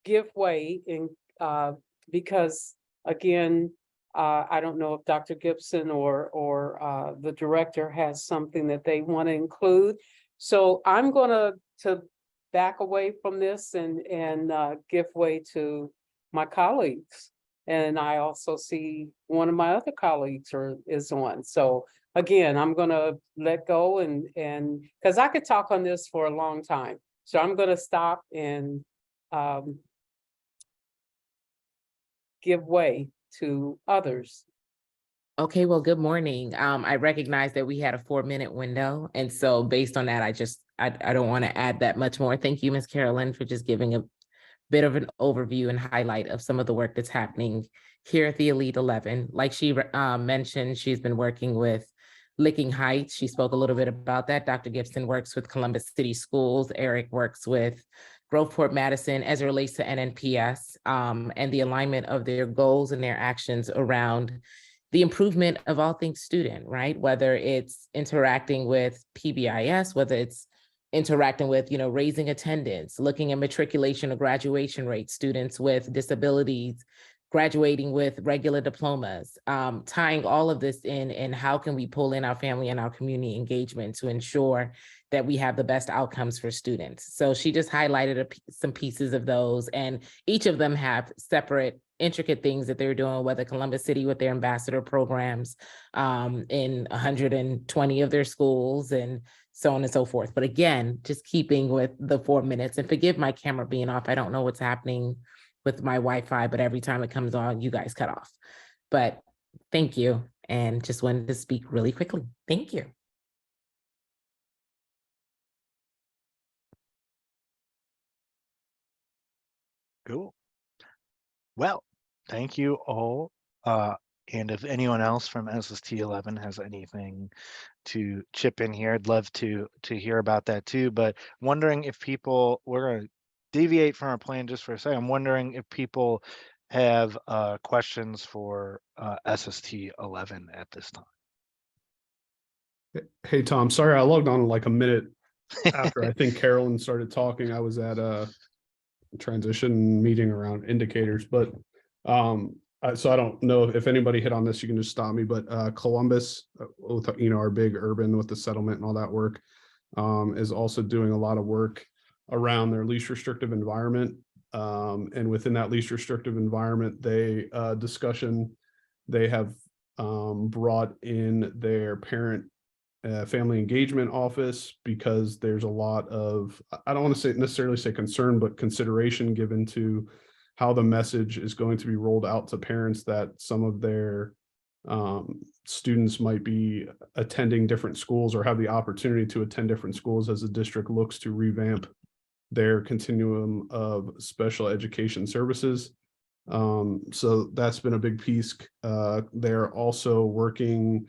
give way in because again, I don't know if Dr. Gibson or the director has something that they want to include. So I'm going to back away from this and give way to my colleagues. And I also see one of my other colleagues is on. So again, I'm going to let go and because I could talk on this for a long time. So I'm going to stop and give way to others. Okay, well, good morning. I recognize that we had a 4-minute window. And so based on that, I don't want to add that much more. Thank you, Ms. Carolyn, for just giving a bit of an overview and highlight of some of the work that's happening here at the Elite 11. Like she mentioned, she's been working with Licking Heights. She spoke a little bit about that. Dr. Gibson works with Columbus City Schools. Eric works with Groveport Madison as it relates to NNPS and the alignment of their goals and their actions around the improvement of all things student, right? Whether it's interacting with PBIS, whether it's interacting with, raising attendance, looking at matriculation or graduation rates, students with disabilities, graduating with regular diplomas, tying all of this in, and how can we pull in our family and our community engagement to ensure that we have the best outcomes for students. So she just highlighted some pieces of those, and each of them have separate intricate things that they're doing, whether Columbus City with their ambassador programs in 120 of their schools and so on and so forth. But again, just keeping with the 4 minutes, and forgive my camera being off. I don't know what's happening with my Wi-Fi, but every time it comes on, you guys cut off. But thank you. And just wanted to speak really quickly. Thank you. Cool. Well, thank you all. And if anyone else from SST 11 has anything to chip in here, I'd love to hear about that too. But wondering if people, we're going to deviate from our plan just for a second. I'm wondering if people have questions for SST 11 at this time. Hey, Tom, sorry, I logged on like a minute after I think Carolyn started talking. I was at a transition meeting around indicators, but so I don't know if anybody hit on this, you can just stop me, but Columbus, with, our big urban with the settlement and all that work, is also doing a lot of work around their least restrictive environment. And within that least restrictive environment, they have brought in their parent family engagement office, because there's a lot of, I don't want to necessarily say concern, but consideration given to how the message is going to be rolled out to parents that some of their students might be attending different schools or have the opportunity to attend different schools as the district looks to revamp their continuum of special education services. So that's been a big piece. They're also working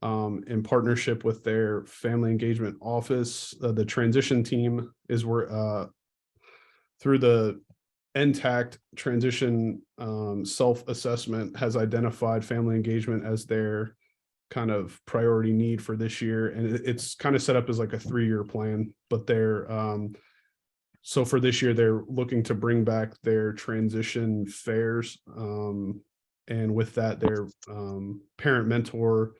in partnership with their family engagement office. The transition team is through the NTACT transition self-assessment has identified family engagement as their kind of priority need for this year. And it's kind of set up as like a 3-year plan, but they're so for this year, they're looking to bring back their transition fairs. And with that, their parent mentor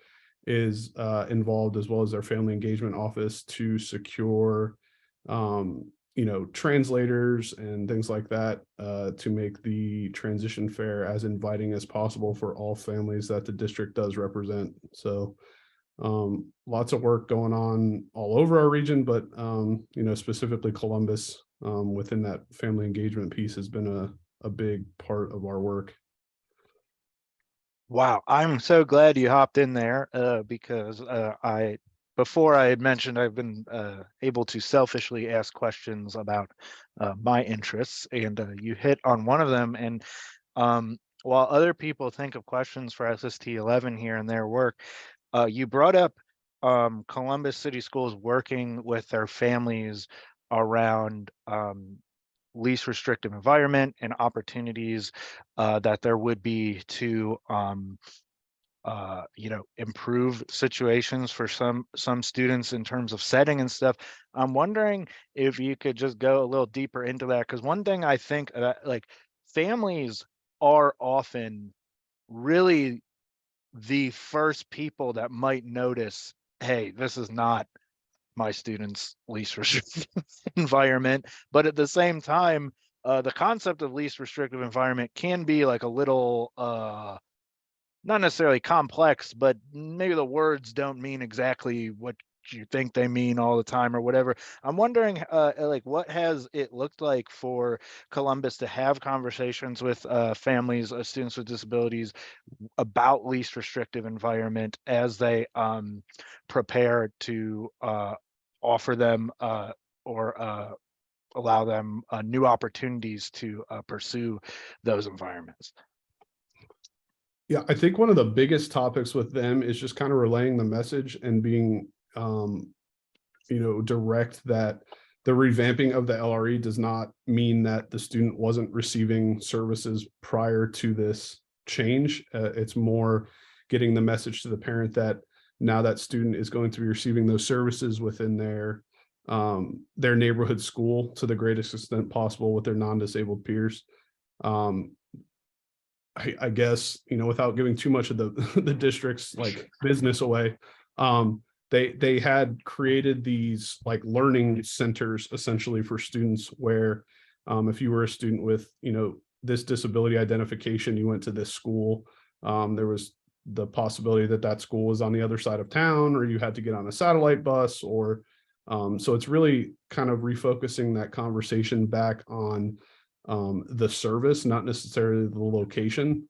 is involved, as well as their family engagement office, to secure translators and things like that, to make the transition fair as inviting as possible for all families that the district does represent. So lots of work going on all over our region, but specifically Columbus, within that family engagement piece, has been a big part of our work. Wow, I'm so glad you hopped in there because before I had mentioned I've been able to selfishly ask questions about my interests, and you hit on one of them. And while other people think of questions for SST 11 here in their work, you brought up Columbus City Schools working with their families around least restrictive environment and opportunities that there would be to improve situations for some students in terms of setting and stuff. I'm wondering if you could just go a little deeper into that, because one thing I think that, like, families are often really the first people that might notice, hey, this is not my student's least restrictive environment. But at the same time, the concept of least restrictive environment can be like a little not necessarily complex, but maybe the words don't mean exactly what you think they mean all the time or whatever. I'm wondering, like, what has it looked like for Columbus to have conversations with families of students with disabilities about least restrictive environment as they prepare to offer them or allow them new opportunities to pursue those environments. Yeah, I think one of the biggest topics with them is just kind of relaying the message and being, direct that the revamping of the LRE does not mean that the student wasn't receiving services prior to this change. It's more getting the message to the parent that now that student is going to be receiving those services within their neighborhood school to the greatest extent possible with their non-disabled peers. I guess, without giving too much of the the district's like business away, they had created these like learning centers essentially for students where if you were a student with, this disability identification, you went to this school, there was the possibility that that school was on the other side of town, or you had to get on a satellite bus, or so it's really kind of refocusing that conversation back on the service, not necessarily the location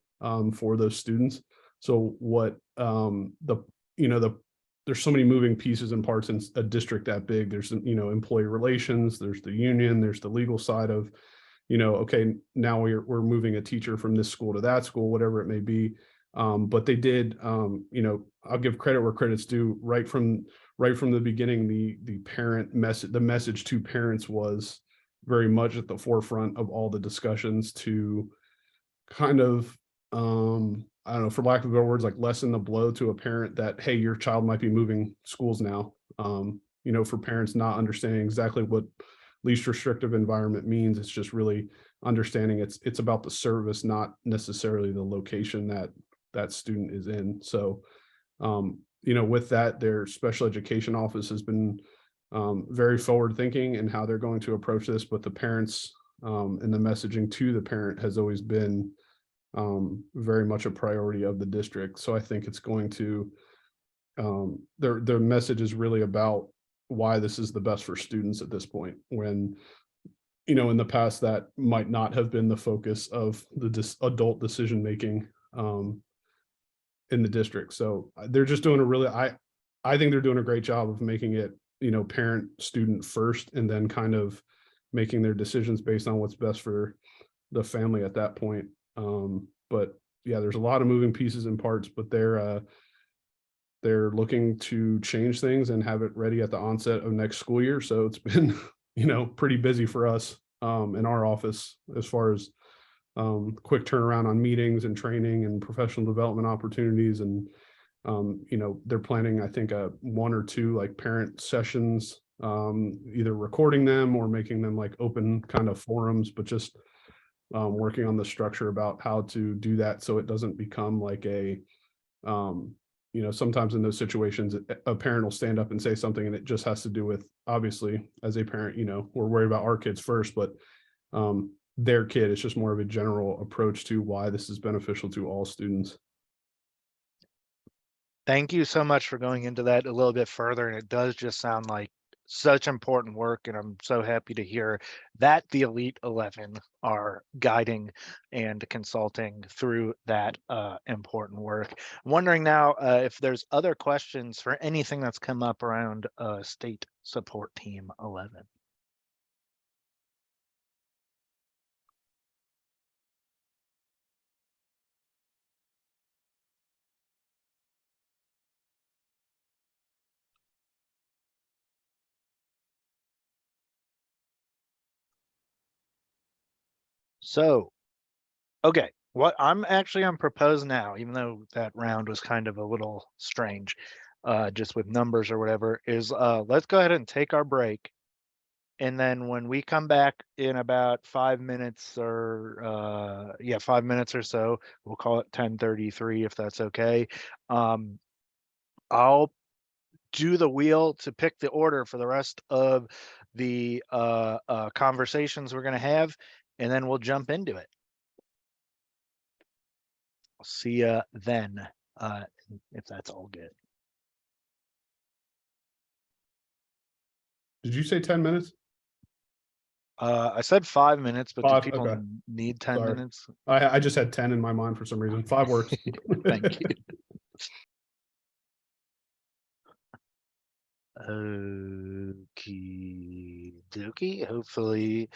for those students. So what there's so many moving pieces and parts in a district that big. There's, employee relations, there's the union, there's the legal side of, okay, now we're moving a teacher from this school to that school, whatever it may be. But they did, I'll give credit where credit's due. Right from the beginning, the parent message, the message to parents was very much at the forefront of all the discussions to kind of, I don't know, for lack of better words, like lessen the blow to a parent that, hey, your child might be moving schools now. For parents not understanding exactly what least restrictive environment means. It's just really understanding it's about the service, not necessarily the location that student is in. So, with that, their special education office has been very forward thinking in how they're going to approach this, but the parents and the messaging to the parent has always been very much a priority of the district. So I think it's going to, their message is really about why this is the best for students at this point, when, in the past that might not have been the focus of the adult decision-making in the district. So they're just doing I think they're doing a great job of making it, parent student first, and then kind of making their decisions based on what's best for the family at that point. But yeah, there's a lot of moving pieces and parts, but they're looking to change things and have it ready at the onset of next school year. So it's been, pretty busy for us in our office as far as quick turnaround on meetings and training and professional development opportunities. And they're planning, I think, 1 or 2 like parent sessions, either recording them or making them like open kind of forums, but just working on the structure about how to do that so it doesn't become like a, sometimes in those situations, a parent will stand up and say something and it just has to do with, obviously, as a parent, we're worried about our kids first, but their kid. It's just more of a general approach to why this is beneficial to all students. Thank you so much for going into that a little bit further. And it does just sound like such important work. And I'm so happy to hear that the Elite 11 are guiding and consulting through that important work. I'm wondering now if there's other questions for anything that's come up around State Support Team 11. So, okay, what I'm proposing now, even though that round was kind of a little strange, just with numbers or whatever, is let's go ahead and take our break. And then when we come back in about 5 minutes or 5 minutes or so, we'll call it 10:33 if that's okay. I'll do the wheel to pick the order for the rest of the conversations we're going to have, and then we'll jump into it. I'll see you then, if that's all good. Did you say 10 minutes? I said 5 minutes, but do 5, people okay. need 10 Sorry. minutes? I just had 10 in my mind for some reason. 5 works. Thank you. Okie dokie. Hopefully,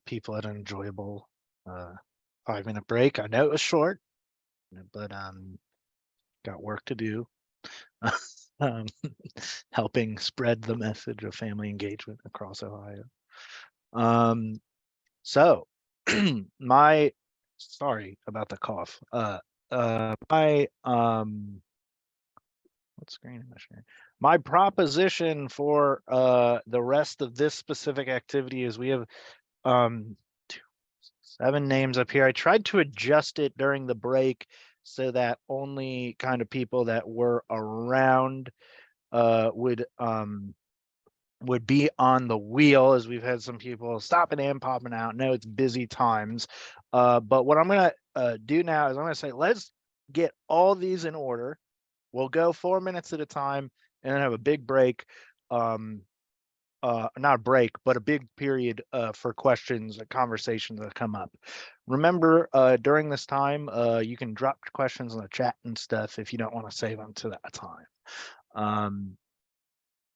people had an enjoyable 5-minute break. I know it was short, but got work to do. um, helping spread the message of family engagement across Ohio. So my sorry about the cough. My what screen am I sharing? My proposition for the rest of this specific activity is we have 7 names up here. I tried to adjust it during the break so that only kind of people that were around would be on the wheel, as we've had some people stopping and popping out. No, it's busy times. But what I'm gonna do now is I'm gonna say, let's get all these in order. We'll go 4 minutes at a time and then have a big break. Not a break, but a big period for questions, conversations that come up. Remember, during this time, you can drop questions in the chat and stuff if you don't want to save them to that time.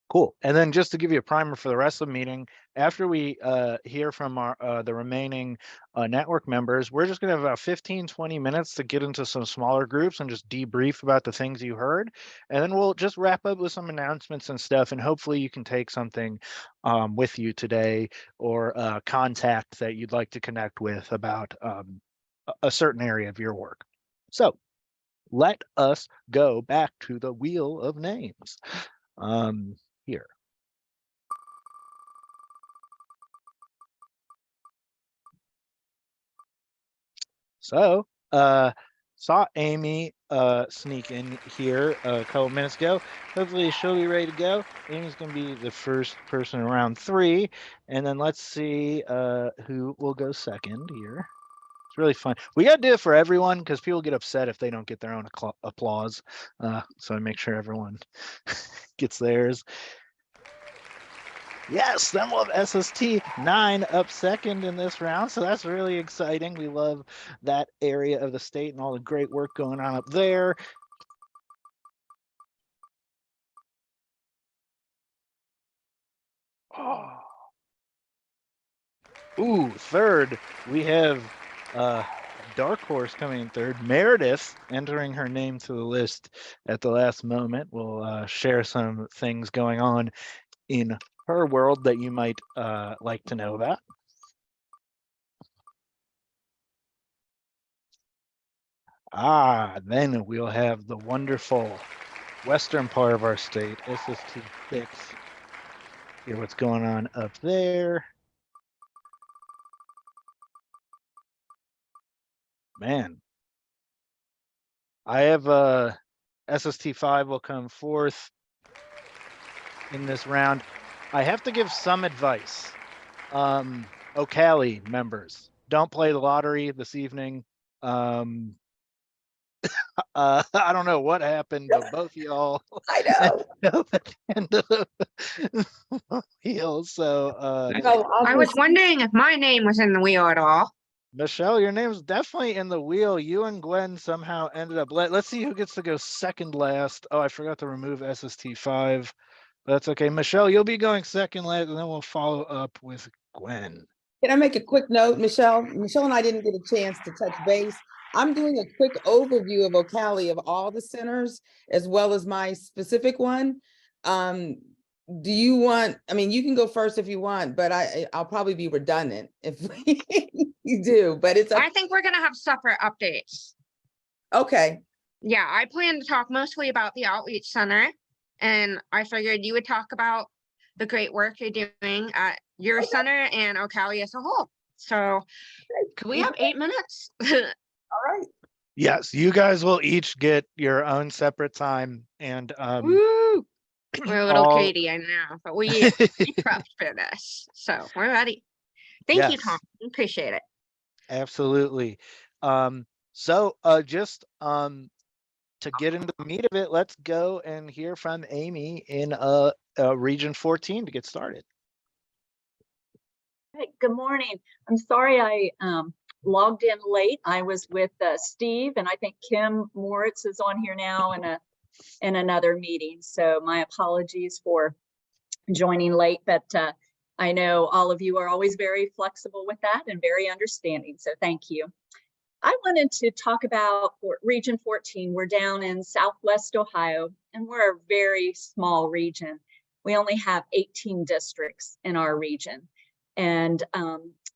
Cool. And then just to give you a primer for the rest of the meeting, after we hear from our the remaining network members, we're just going to have about 15-20 minutes to get into some smaller groups and just debrief about the things you heard. And then we'll just wrap up with some announcements and stuff. And hopefully you can take something with you today, or contact that you'd like to connect with about a certain area of your work. So let us go back to the wheel of names. Here. So, saw Amy sneak in here a couple minutes ago. Hopefully she'll be ready to go. Amy's gonna be the first person in round 3, and then let's see who will go second here. It's really fun. We gotta do it for everyone because people get upset if they don't get their own applause. So I make sure everyone gets theirs. Yes, then we'll have SST 9 up second in this round. So that's really exciting. We love that area of the state and all the great work going on up there. Oh. Ooh, third, we have Dark Horse coming in third. Meredith entering her name to the list at the last moment. We'll share some things going on in her world that you might like to know about. Then we'll have the wonderful western part of our state, SST 6. Hear what's going on up there. Man, I have SST 5 will come fourth in this round. I have to give some advice. Ocali members, don't play the lottery this evening. I don't know what happened to both y'all. I know. At the end of the wheel. So I was wondering if my name was in the wheel at all. Michelle, your name's definitely in the wheel. You and Gwen somehow ended up. Let's see who gets to go second last. Oh, I forgot to remove SST 5. That's okay. Michelle, you'll be going second last, and then we'll follow up with Gwen. Can I make a quick note, Michelle? Michelle and I didn't get a chance to touch base. I'm doing a quick overview of Ocali of all the centers, as well as my specific one. Do you want, I mean, you can go first if you want, but I'll probably be redundant if you do, but it's. I think we're gonna have separate updates. Okay. Yeah, I plan to talk mostly about the outreach center, and I figured you would talk about the great work you're doing at your center and Ocali as a whole. So could we have 8 minutes? All right. Yes, you guys will each get your own separate time, and Woo! We're a little all- Katie, I know, but we prepped for this, so we're ready. Thank you, Yes. Tom. Appreciate it. Absolutely. So just to get into the meat of it, let's go and hear from Amy in Region 14 to get started. Hey, good morning. I'm sorry I logged in late. I was with Steve, and I think Kim Moritz is on here now in another meeting. So my apologies for joining late, but I know all of you are always very flexible with that and very understanding. So thank you. I wanted to talk about Region 14. We're down in Southwest Ohio, and we're a very small region. We only have 18 districts in our region. And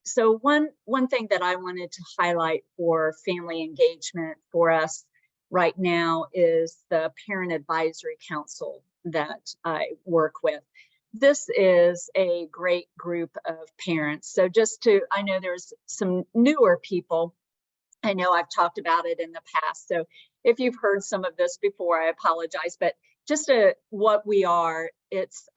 so one thing that I wanted to highlight for family engagement for us right now is the Parent Advisory Council that I work with. This is a great group of parents. So I know there's some newer people. I know I've talked about it in the past. So if you've heard some of this before, I apologize, but just what we are, it's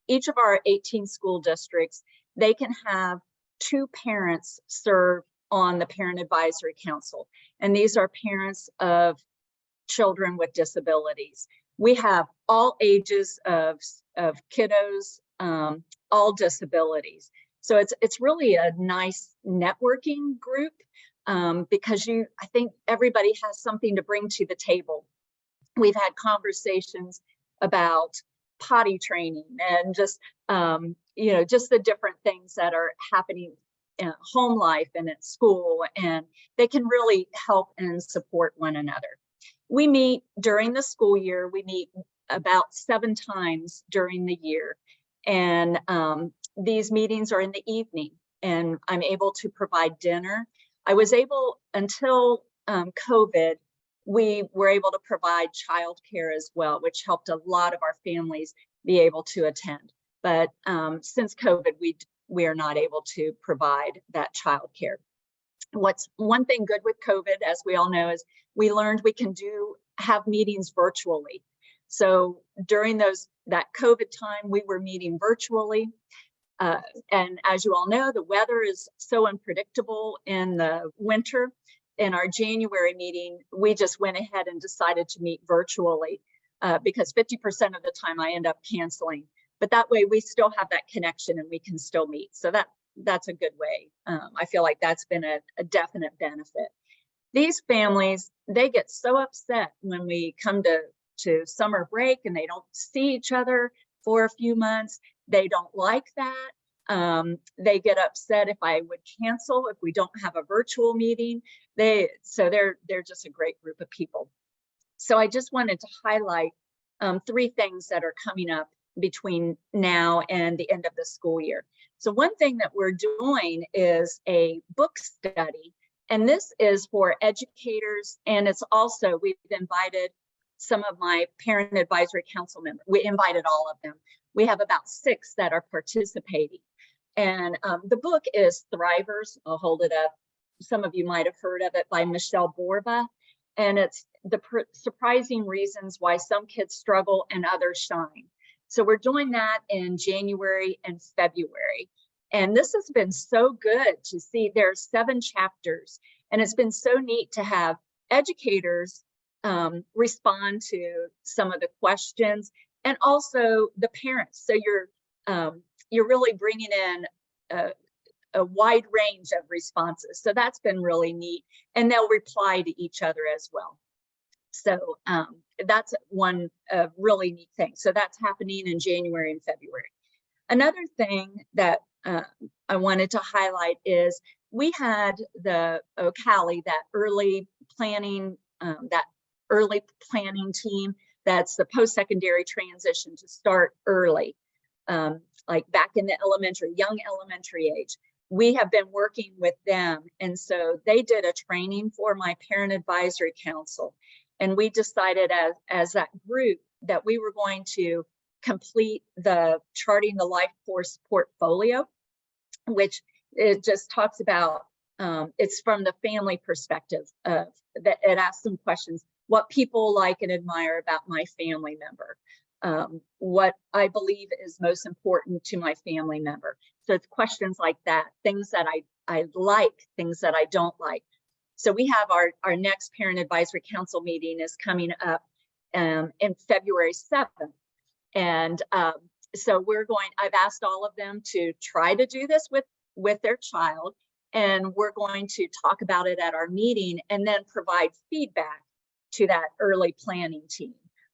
each of our 18 school districts, they can have 2 parents serve on the Parent Advisory Council. And these are parents of children with disabilities. We have all ages of kiddos, all disabilities. So it's really a nice networking group because I think everybody has something to bring to the table. We've had conversations about potty training and just the different things that are happening in home life and at school, and they can really help and support one another. We meet during the school year. We meet about 7 times during the year, and these meetings are in the evening, and I'm able to provide dinner. I was able, until COVID, we were able to provide childcare as well, which helped a lot of our families be able to attend. But since COVID, we are not able to provide that childcare. What's one thing good with COVID, as we all know, is we learned we can have meetings virtually. So during that COVID time, we were meeting virtually. And as you all know, the weather is so unpredictable in the winter. In our January meeting, we just went ahead and decided to meet virtually because 50% of the time I end up canceling. But that way we still have that connection and we can still meet. So that's a good way. I feel like that's been a definite benefit. These families, they get so upset when we come to summer break and they don't see each other for a few months. They don't like that. They get upset if I would cancel if we don't have a virtual meeting. They're just a great group of people. So I just wanted to highlight 3 things that are coming up between now and the end of the school year. So one thing that we're doing is a book study, and this is for educators, and it's also, we've invited some of my Parent Advisory Council members. We invited all of them. We have about 6 that are participating. And the book is Thrivers. I'll hold it up. Some of you might have heard of it, by Michelle Borba. And it's the surprising reasons why some kids struggle and others shine. So we're doing that in January and February. And this has been so good to see. There's 7 chapters, and it's been so neat to have educators respond to some of the questions, and also the parents. So you're really bringing in a wide range of responses. So that's been really neat, and they'll reply to each other as well. So that's one really neat thing. So that's happening in January and February. Another thing that I wanted to highlight is we had the OCALI, that early planning team. That's the post-secondary transition to start early, like back in the young elementary age. We have been working with them. And so they did a training for my Parent Advisory Council. And we decided as that group that we were going to complete the Charting the Life Course portfolio, which it just talks about, it's from the family perspective of that. It asks some questions: what people like and admire about my family member, what I believe is most important to my family member. So it's questions like that, things that I like, things that I don't like. So we have our next Parent Advisory Council meeting is coming up in February 7th. And so I've asked all of them to try to do this with their child. And we're going to talk about it at our meeting and then provide feedback to that early planning team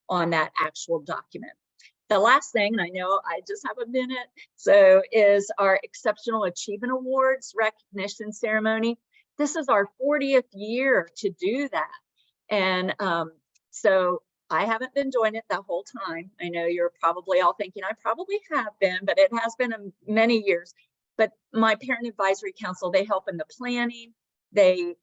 on that actual document. The last thing, and I know I just have a minute, so is our Exceptional Achievement Awards recognition ceremony. This is our 40th year to do that. And so I haven't been doing it the whole time. I know you're probably all thinking I probably have been, but it has been many years. But my Parent Advisory Council, they help in the planning. They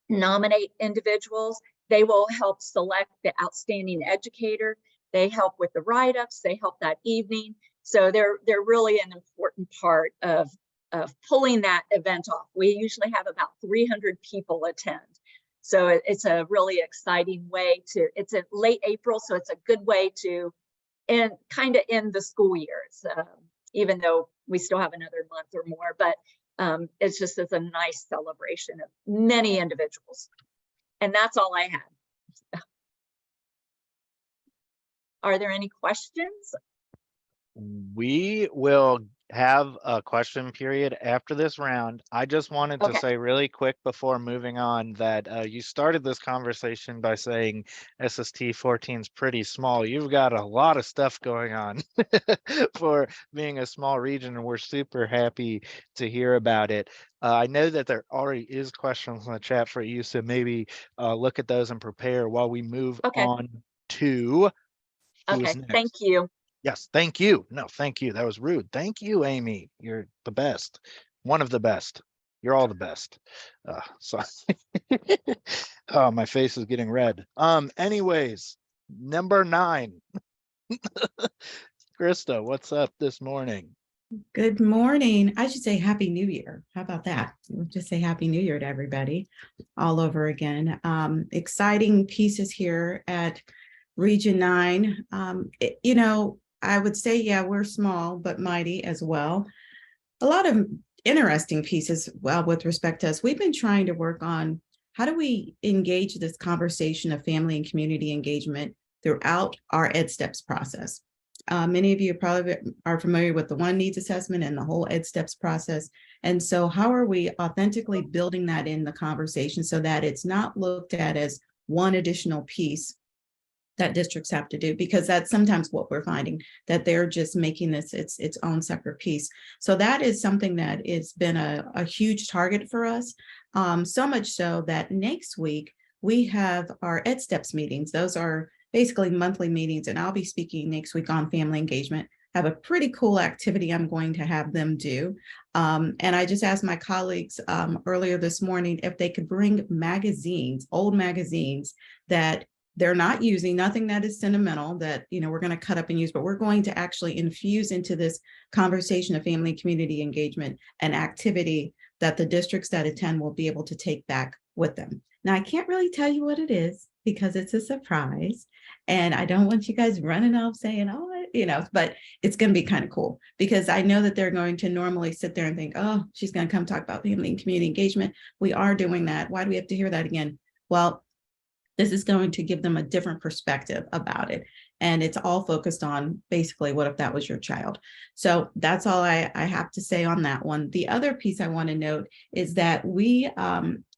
nominate individuals. They will help select the outstanding educator. They help with the write-ups. They help that evening. So they're really an important part of pulling that event off. We usually have about 300 people attend. So it's a really exciting way it's a late April, so it's a good way to kind of end the school years, even though we still have another month or more, but it's just as a nice celebration of many individuals. And that's all I had. Are there any questions? We will have a question period after this round. I just wanted to Okay. say really quick before moving on that you started this conversation by saying SST 14 is pretty small. You've got a lot of stuff going on for being a small region, and we're super happy to hear about it. I know that there already is questions in the chat for you, so maybe look at those and prepare while we move Okay. on to who is Okay, next. thank you. Yes, thank you. No, thank you. That was rude. Thank you, Amy. You're the best. One of the best. You're all the best. So oh, my face is getting red. Anyways, number 9. Krista, what's up this morning? Good morning. I should say Happy New Year. How about that? We'll just say Happy New Year to everybody all over again. Exciting pieces here at Region 9. You know, I would say, yeah, we're small, but mighty as well. A lot of interesting pieces with respect to us. We've been trying to work on how do we engage this conversation of family and community engagement throughout our EdSteps process. Many of you probably are familiar with the One Needs Assessment and the whole EdSteps process. And so how are we authentically building that in the conversation so that it's not looked at as one additional piece that districts have to do, because that's sometimes what we're finding, that they're just making this its own separate piece. So that is something that has been a huge target for us. So much so that next week we have our EdSteps meetings. Those are basically monthly meetings, and I'll be speaking next week on family engagement. I have a pretty cool activity I'm going to have them do. And I just asked my colleagues earlier this morning if they could bring magazines, old magazines that they're not using, nothing that is sentimental that, you know, we're going to cut up and use, but we're going to actually infuse into this conversation of family and community engagement and activity that the districts that attend will be able to take back with them. Now, I can't really tell you what it is because it's a surprise and I don't want you guys running off saying, oh, you know, but it's going to be kind of cool because I know that they're going to normally sit there and think, oh, she's going to come talk about family and community engagement. We are doing that. Why do we have to hear that again? Well, this is going to give them a different perspective about it. And it's all focused on basically, what if that was your child? So that's all I have to say on that one. The other piece I want to note is that we,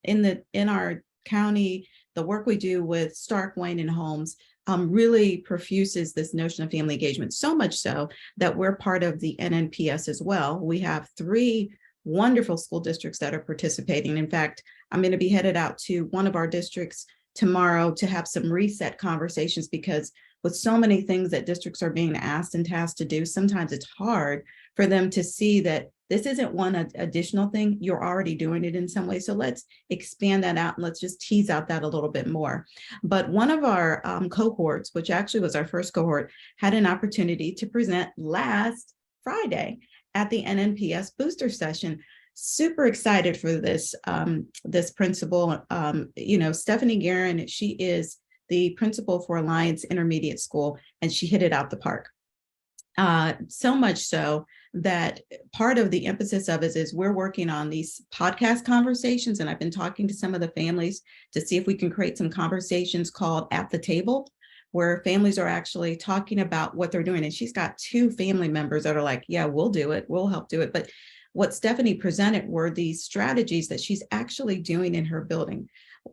in our county, the work we do with Stark, Wayne, and Holmes really profuses this notion of family engagement, so much so that we're part of the NNPS as well. We have 3 wonderful school districts that are participating. In fact, I'm going to be headed out to one of our districts tomorrow to have some reset conversations, because with so many things that districts are being asked and tasked to do, sometimes it's hard for them to see that this isn't one additional thing, you're already doing it in some way. So let's expand that out and let's just tease out that a little bit more. But one of our cohorts, which actually was our first cohort, had an opportunity to present last Friday at the NNPS booster session. Super excited for this, this principal. You know, Stephanie Guerin, she is the principal for Alliance Intermediate School, and she hit it out the park. So much so that part of the emphasis of it is we're working on these podcast conversations. And I've been talking to some of the families to see if we can create some conversations called At the Table, where families are actually talking about what they're doing. And she's got 2 family members that are like, yeah, we'll do it. We'll help do it. But what Stephanie presented were these strategies that she's actually doing in her building.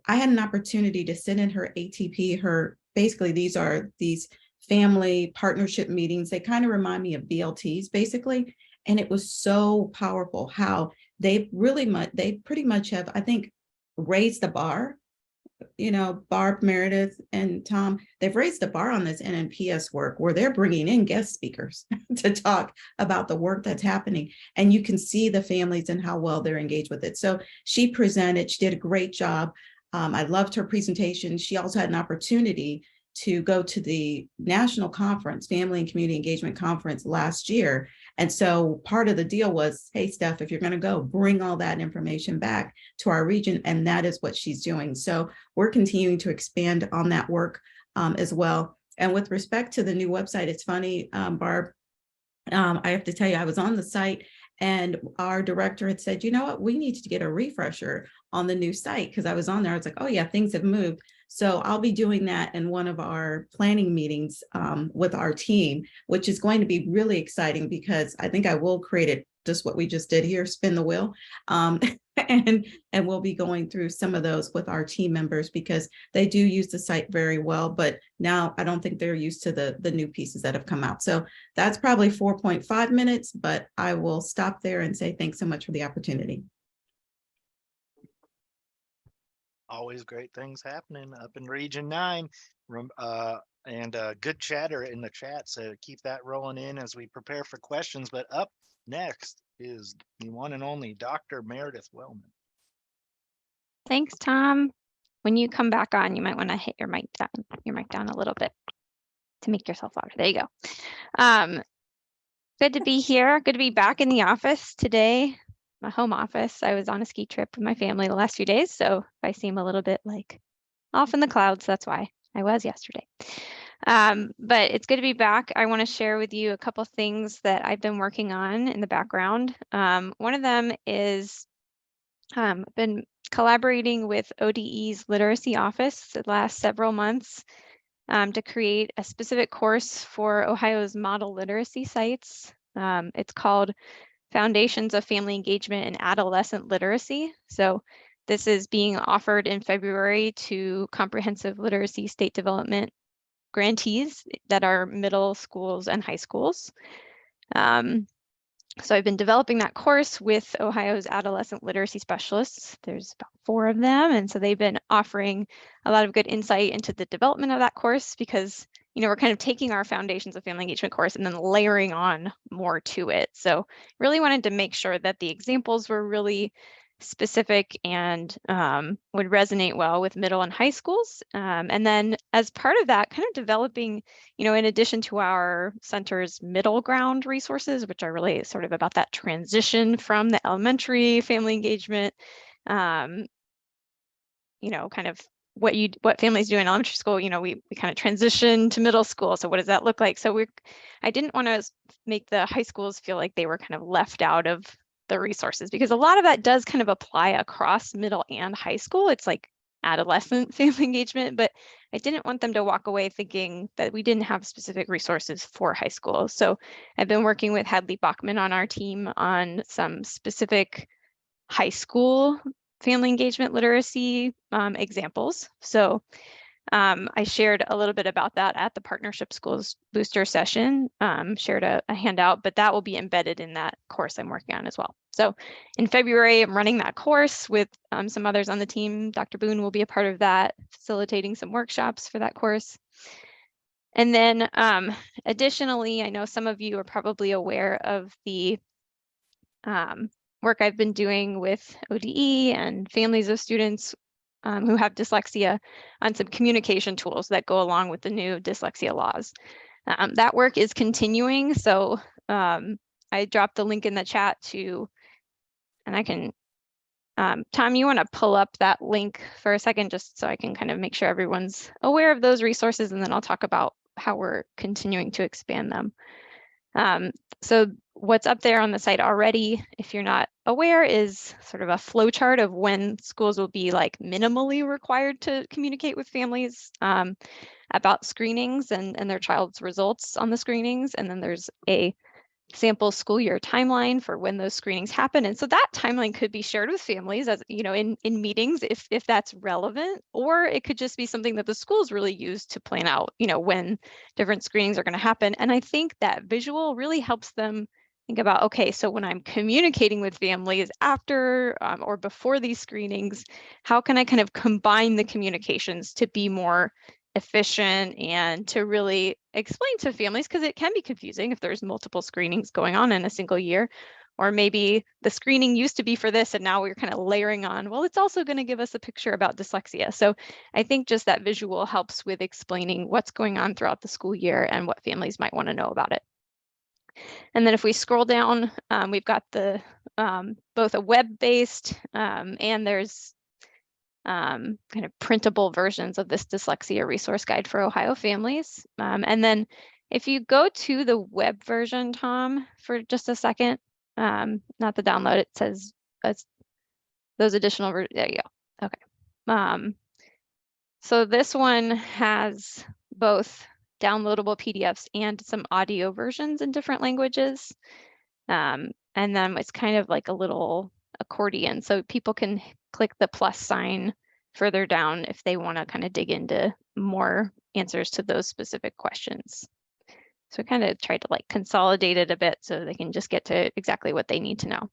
I had an opportunity to sit in her ATP, basically these are these family partnership meetings. They kind of remind me of BLTs basically. And it was so powerful how they pretty much have, I think, raised the bar. Barb, Meredith, and Tom, they've raised the bar on this NNPS work where they're bringing in guest speakers to talk about the work that's happening. And you can see the families and how well they're engaged with it. So she presented, she did a great job. I loved her presentation. She also had an opportunity to go to the national conference, Family and Community Engagement Conference last year. And so part of the deal was, hey, Steph, if you're going to go, bring all that information back to our region. And that is what she's doing. So we're continuing to expand on that work as well. And with respect to the new website, it's funny, Barb, I have to tell you, I was on the site and our director had said, you know what, we need to get a refresher on the new site, because I was on there. I was like, oh yeah, things have moved. So I'll be doing that in one of our planning meetings with our team, which is going to be really exciting, because I think I will create it just what we just did here, spin the wheel. And we'll be going through some of those with our team members, because they do use the site very well, but now I don't think they're used to the new pieces that have come out. So that's probably 4.5 minutes, but I will stop there and say thanks so much for the opportunity. Always great things happening up in Region 9. And good chatter in the chat, so keep that rolling in as we prepare for questions. But up next is the one and only Dr. Meredith Wellman. Thanks, Tom. When you come back on, you might want to hit your mic down a little bit to make yourself louder. There you go. Good to be here. Good to be back in the office today. My home office. I was on a ski trip with my family the last few days, so if I seem a little bit like off in the clouds, that's why I was yesterday. But it's good to be back. I want to share with you a couple things that I've been working on in the background. One of them is I've been collaborating with ODE's literacy office the last several months to create a specific course for Ohio's model literacy sites. It's called Foundations of Family Engagement and Adolescent Literacy. So this is being offered in February to comprehensive literacy state development grantees that are middle schools and high schools. So I've been developing that course with Ohio's adolescent literacy specialists. There's about 4 of them. And so they've been offering a lot of good insight into the development of that course, because we're kind of taking our Foundations of Family Engagement course and then layering on more to it. So really wanted to make sure that the examples were really specific and would resonate well with middle and high schools. And then as part of that, kind of developing, in addition to our center's middle ground resources, which are really sort of about that transition from the elementary family engagement, kind of what families do in elementary school, we kind of transition to middle school. So what does that look like? So I didn't want to make the high schools feel like they were kind of left out of the resources, because a lot of that does kind of apply across middle and high school. It's like adolescent family engagement, but I didn't want them to walk away thinking that we didn't have specific resources for high school. So I've been working with Hadley Bachman on our team on some specific high school family engagement literacy examples. So I shared a little bit about that at the Partnership Schools Booster session, shared a handout, but that will be embedded in that course I'm working on as well. So in February, I'm running that course with some others on the team. Dr. Boone will be a part of that, facilitating some workshops for that course. And then additionally, I know some of you are probably aware of the work I've been doing with ODE and families of students who have dyslexia on some communication tools that go along with the new dyslexia laws. That work is continuing. So I dropped the link in the chat and I can, Tom, you want to pull up that link for a second, just so I can kind of make sure everyone's aware of those resources, and then I'll talk about how we're continuing to expand them. So what's up there on the site already, if you're not aware, is sort of a flow chart of when schools will be like minimally required to communicate with families about screenings and their child's results on the screenings. And then there's a sample school year timeline for when those screenings happen. And so that timeline could be shared with families as, you know, in meetings if that's relevant, or it could just be something that the schools really use to plan out, you know, when different screenings are going to happen. And I think that visual really helps them think about, okay, so when I'm communicating with families after or before these screenings, how can I kind of combine the communications to be more efficient and to really explain to families, because it can be confusing if there's multiple screenings going on in a single year, or maybe the screening used to be for this and now we're kind of layering on, well, it's also going to give us a picture about dyslexia. So I think just that visual helps with explaining what's going on throughout the school year and what families might want to know about it. And then if we scroll down, we've got the both a web-based and there's kind of printable versions of this dyslexia resource guide for Ohio families. And then if you go to the web version, Tom, for just a second, not the download, it says those additional, there you go. Okay. So this one has both downloadable PDFs and some audio versions in different languages. And then it's kind of like a little accordion, so people can click the plus sign further down if they want to kind of dig into more answers to those specific questions. So I kind of tried to like consolidate it a bit so they can just get to exactly what they need to know.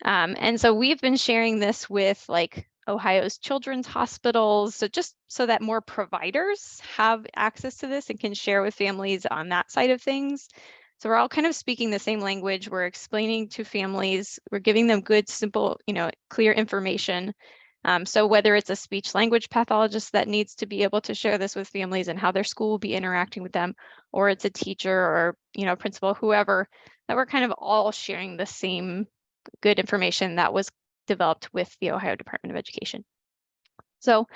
And so we've been sharing this with like Ohio's children's hospitals, so just so that more providers have access to this and can share with families on that side of things. So we're all kind of speaking the same language. We're explaining to families, we're giving them good, simple, you know, clear information. So whether it's a speech language pathologist that needs to be able to share this with families and how their school will be interacting with them, or it's a teacher or, you know, principal, whoever, that we're kind of all sharing the same good information that was developed with the Ohio Department of Education. So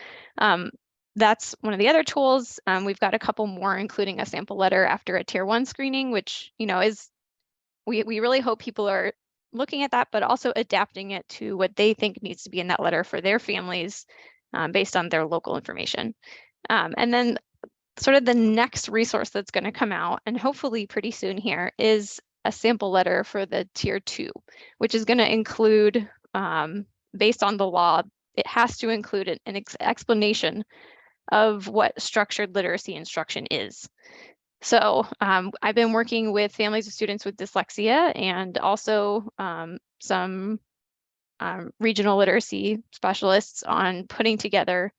that's one of the other tools. We've got a couple more, including a sample letter after a tier 1 screening, which, you know, is, we really hope people are looking at that, but also adapting it to what they think needs to be in that letter for their families based on their local information. And then sort of the next resource that's going to come out, and hopefully pretty soon here, is a sample letter for the tier 2, which is going to include, based on the law, it has to include an explanation of what structured literacy instruction is. So I've been working with families of students with dyslexia and also some regional literacy specialists on putting together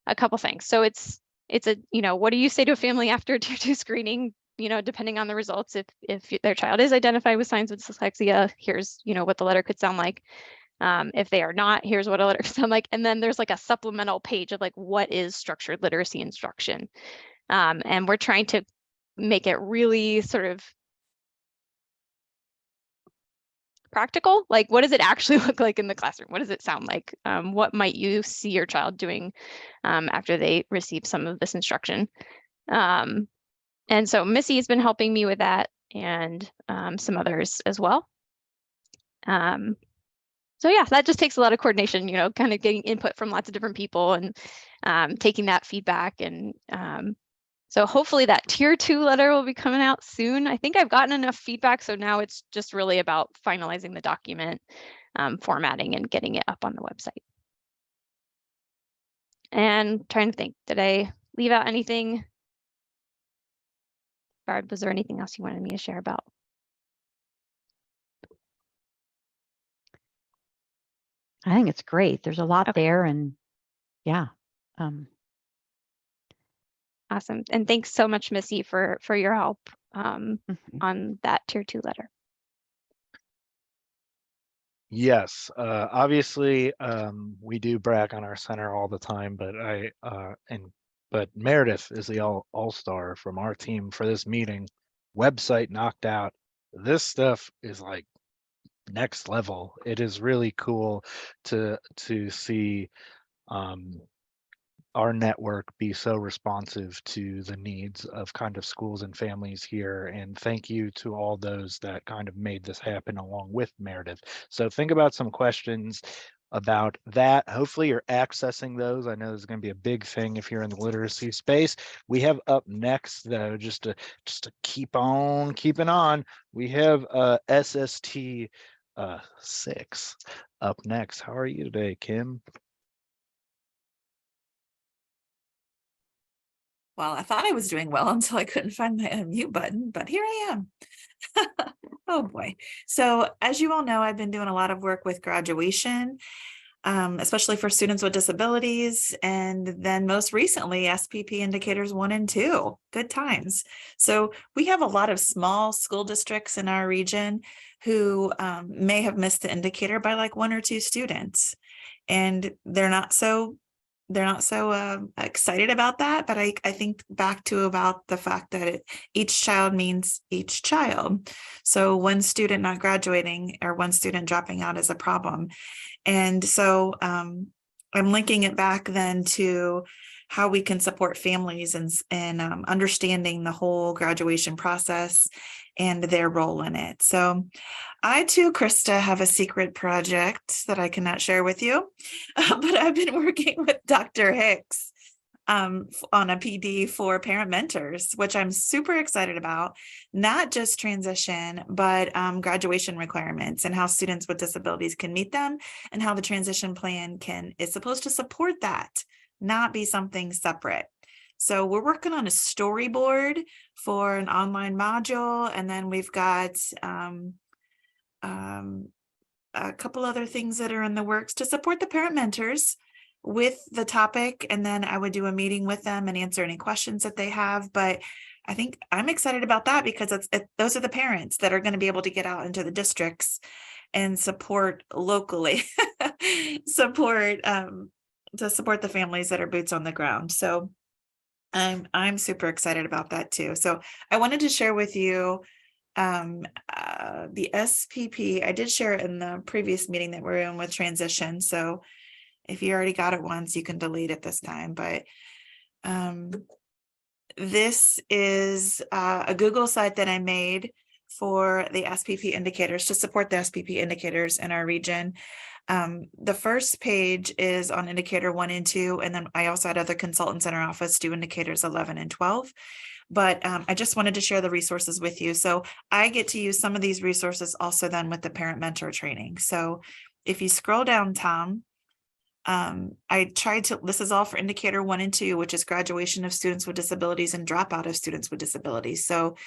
a couple things. So it's a, you know, what do you say to a family after a tier 2 screening? You know, depending on the results, if their child is identified with signs of dyslexia, here's, you know, what the letter could sound like. If they are not, here's what a letter could sound like. And then there's like a supplemental page of like, what is structured literacy instruction? And we're trying to make it really sort of practical. Like, what does it actually look like in the classroom? What does it sound like? What might you see your child doing after they receive some of this instruction? And so Missy has been helping me with that, and some others as well. So yeah, that just takes a lot of coordination, you know, kind of getting input from lots of different people and taking that feedback. And so hopefully that tier 2 letter will be coming out soon. I think I've gotten enough feedback, so now it's just really about finalizing the document, formatting, and getting it up on the website. And trying to think, did I leave out anything? Barb, was there anything else you wanted me to share about? I think it's great. There's a lot there, and yeah. Awesome. And thanks so much, Missy, for your help on that tier 2 letter. Yes, obviously, we do brag on our center all the time, but but Meredith is the all-star from our team for this meeting. Website knocked out. This stuff is like next level. It is really cool to see our network be so responsive to the needs of kind of schools and families here. And thank you to all those that kind of made this happen along with Meredith. So think about some questions about that. Hopefully you're accessing those. I know this is going to be a big thing if you're in the literacy space. We have up next though, just to keep on keeping on, we have SST 6 up next. How are you today, Kim? Well, I thought I was doing well until I couldn't find my unmute button, but here I am. Oh boy. So as you all know, I've been doing a lot of work with graduation, especially for students with disabilities. And then most recently, SPP indicators 1 and 2, good times. So we have a lot of small school districts in our region who may have missed the indicator by like 1 or 2 students. And they're not so excited about that, but I think back to about the fact that each child means each child. So one student not graduating or one student dropping out is a problem. And so I'm linking it back then to how we can support families and understanding the whole graduation process and their role in it. So I too, Krista, have a secret project that I cannot share with you, but I've been working with Dr. Hicks on a PD for parent mentors, which I'm super excited about, not just transition, but graduation requirements and how students with disabilities can meet them and how the transition plan is supposed to support that, not be something separate. So we're working on a storyboard for an online module, and then we've got a couple other things that are in the works to support the parent mentors with the topic. And then I would do a meeting with them and answer any questions that they have. But I think I'm excited about that because those are the parents that are going to be able to get out into the districts and support locally, to support the families that are boots on the ground. So I'm super excited about that too. So I wanted to share with you the SPP. I did share it in the previous meeting that we're in with transition. So if you already got it once, you can delete it this time. But this is a Google site that I made for the SPP indicators to support the SPP indicators in our region. The first page is on indicator 1 and 2, and then I also had other consultants in our office do indicators 11 and 12. But I just wanted to share the resources with you. So I get to use some of these resources also then with the parent mentor training. So if you scroll down, Tom, this is all for indicator 1 and 2, which is graduation of students with disabilities and dropout of students with disabilities. So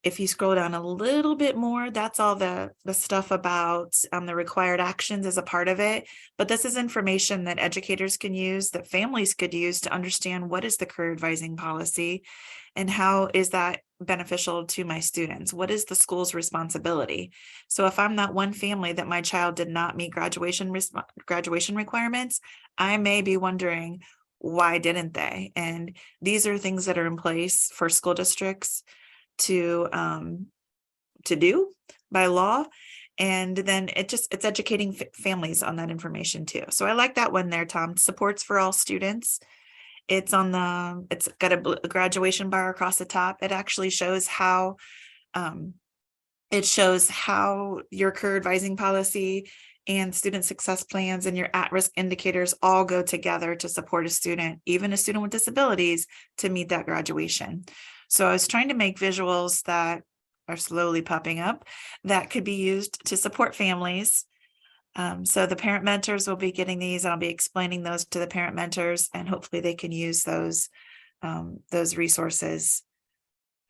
if you scroll down a little bit more, that's all the stuff about the required actions as a part of it. But this is information that educators can use, that families could use to understand what is the career advising policy and how is that beneficial to my students? What is the school's responsibility? So if I'm that one family that my child did not meet graduation requirements, I may be wondering, why didn't they? And these are things that are in place for school districts to do by law. And then it's educating families on that information too. So I like that one there, Tom. Supports for all students. It's got a graduation bar across the top. It actually shows how your career advising policy and student success plans and your at-risk indicators all go together to support a student, even a student with disabilities, to meet that graduation. So I was trying to make visuals that are slowly popping up that could be used to support families. So the parent mentors will be getting these, and I'll be explaining those to the parent mentors, and hopefully they can use those resources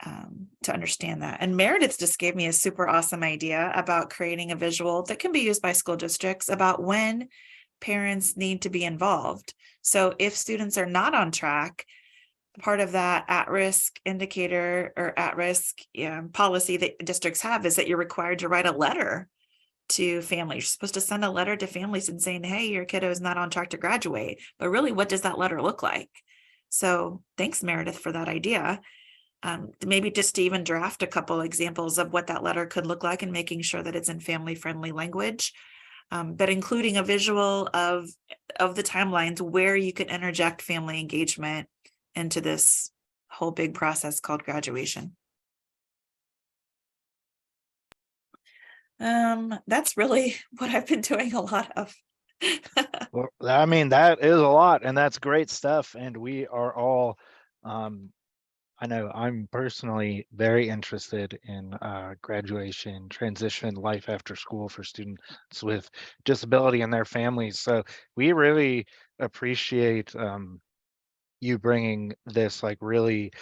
to understand that. And Meredith just gave me a super awesome idea about creating a visual that can be used by school districts about when parents need to be involved. So if students are not on track, part of that at-risk indicator or at-risk policy that districts have is that you're required to write a letter to families. You're supposed to send a letter to families and saying, hey, your kiddo is not on track to graduate. But really, what does that letter look like? So thanks, Meredith, for that idea. Maybe just to even draft a couple examples of what that letter could look like and making sure that it's in family-friendly language. but including a visual of the timelines where you can interject family engagement into this whole big process called graduation. That's really what I've been doing a lot of. Well, I mean, that is a lot, and that's great stuff. And we are all, I know I'm personally very interested in graduation, transition, life after school for students with disability and their families. So we really appreciate you bringing this like really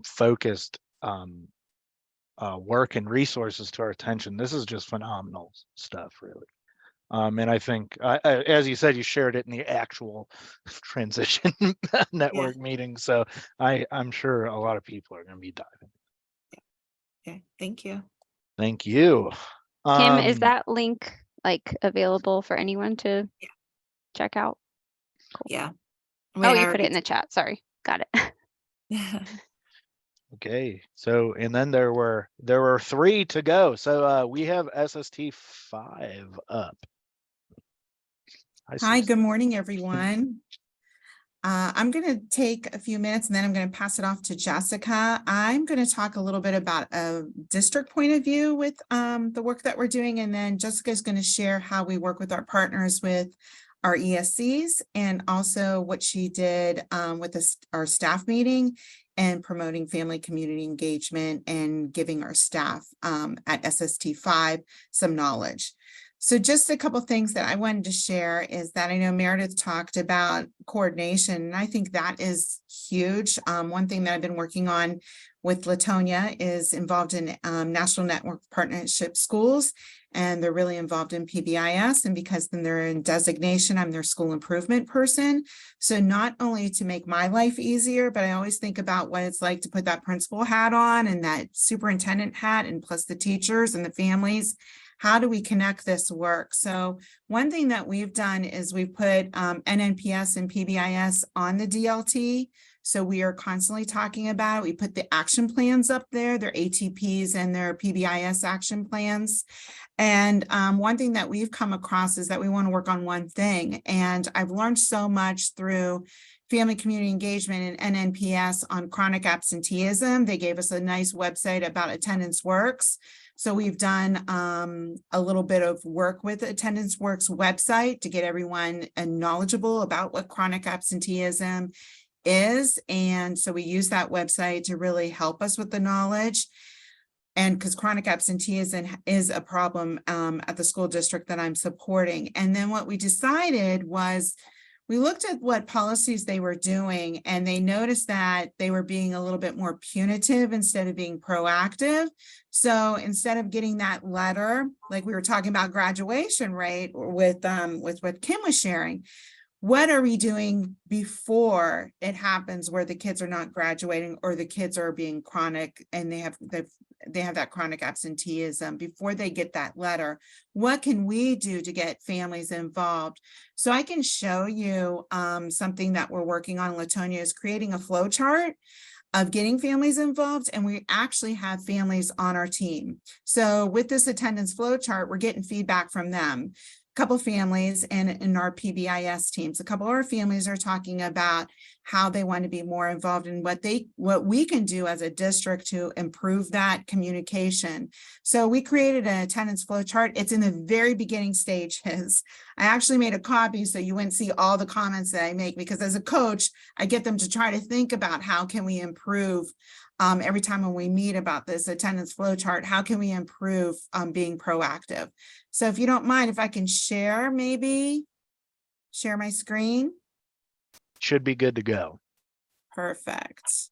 focused work and resources to our attention. This is just phenomenal stuff, really. And I think, as you said, you shared it in the actual transition network meeting. So I'm sure a lot of people are going to be diving. Okay, thank you. Thank you. Kim, is that link like available for anyone to check out? Cool. Yeah. Oh, you put it in the chat. Sorry. Got it. Okay. So, and then there were 3 to go. So we have SST 5 up. Hi, good morning, everyone. I'm going to take a few minutes and then I'm going to pass it off to Jessica. I'm going to talk a little bit about a district point of view with the work that we're doing. And then Jessica is going to share how we work with our partners with our ESCs and also what she did with our staff meeting and promoting family community engagement and giving our staff at SST 5 some knowledge. So just a couple things that I wanted to share is that I know Meredith talked about coordination, and I think that is huge. One thing that I've been working on with Latonia is involved in National Network Partnership Schools, and they're really involved in PBIS, and because then they're in designation, I'm their school improvement person. So not only to make my life easier, but I always think about what it's like to put that principal hat on and that superintendent hat, and plus the teachers and the families. How do we connect this work? So one thing that we've done is we put NNPS and PBIS on the DLT. So we are constantly talking about it. We put the action plans up there, their ATPs and their PBIS action plans. And one thing that we've come across is that we want to work on one thing. And I've learned so much through family community engagement and NNPS on chronic absenteeism. They gave us a nice website about Attendance Works. So we've done a little bit of work with Attendance Works website to get everyone knowledgeable about what chronic absenteeism is. And so we use that website to really help us with the knowledge. And because chronic absenteeism is a problem at the school district that I'm supporting. And then what we decided was we looked at what policies they were doing, and they noticed that they were being a little bit more punitive instead of being proactive. So instead of getting that letter, like we were talking about graduation, right, with what Kim was sharing, what are we doing before it happens where the kids are not graduating or the kids are being chronic and they have that chronic absenteeism before they get that letter? What can we do to get families involved? So I can show you something that we're working on. Latonia is creating a flow chart of getting families involved, and we actually have families on our team. So with this attendance flow chart, we're getting feedback from them. Couple families and in our PBIS teams, a couple of our families are talking about how they want to be more involved in what we can do as a district to improve that communication. So we created an attendance flow chart. It's in the very beginning stages. I actually made a copy so you wouldn't see all the comments that I make, because as a coach, I get them to try to think about how can we improve every time when we meet about this attendance flow chart, how can we improve being proactive? So if you don't mind, if I can share my screen. Should be good to go. Perfect.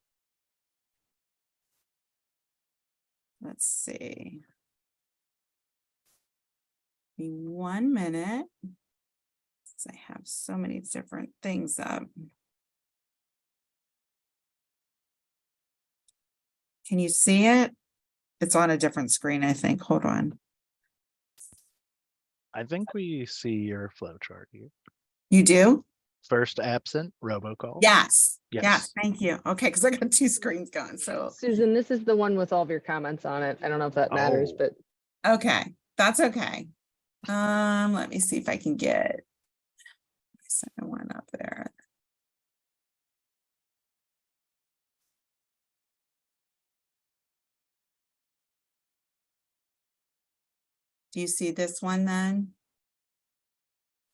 Let's see. Give me 1 minute. I have so many different things up. Can you see it? It's on a different screen, I think. Hold on. I think we see your flow chart here. You do? First absent, robocall. Yes. Yes. Yes. Thank you. Okay, because I got 2 screens going. So Susan, this is the one with all of your comments on it. I don't know if that matters, but okay, that's okay. Let me see if I can get the second one up there. Do you see this one then?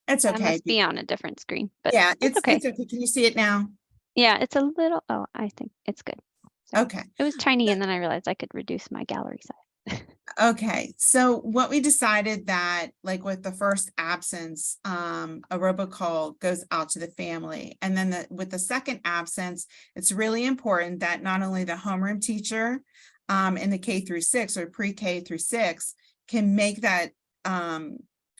It's That okay. must be on a different screen, but Yeah, it's okay. It's okay. Can you see it now? Yeah, it's a little, oh, I think it's good. Sorry. Okay. It was tiny and then I realized I could reduce my gallery size. Okay, so what we decided that, like with the first absence, a robocall goes out to the family. And then with the second absence, it's really important that not only the homeroom teacher in the K-6 or pre-K through 6 can make that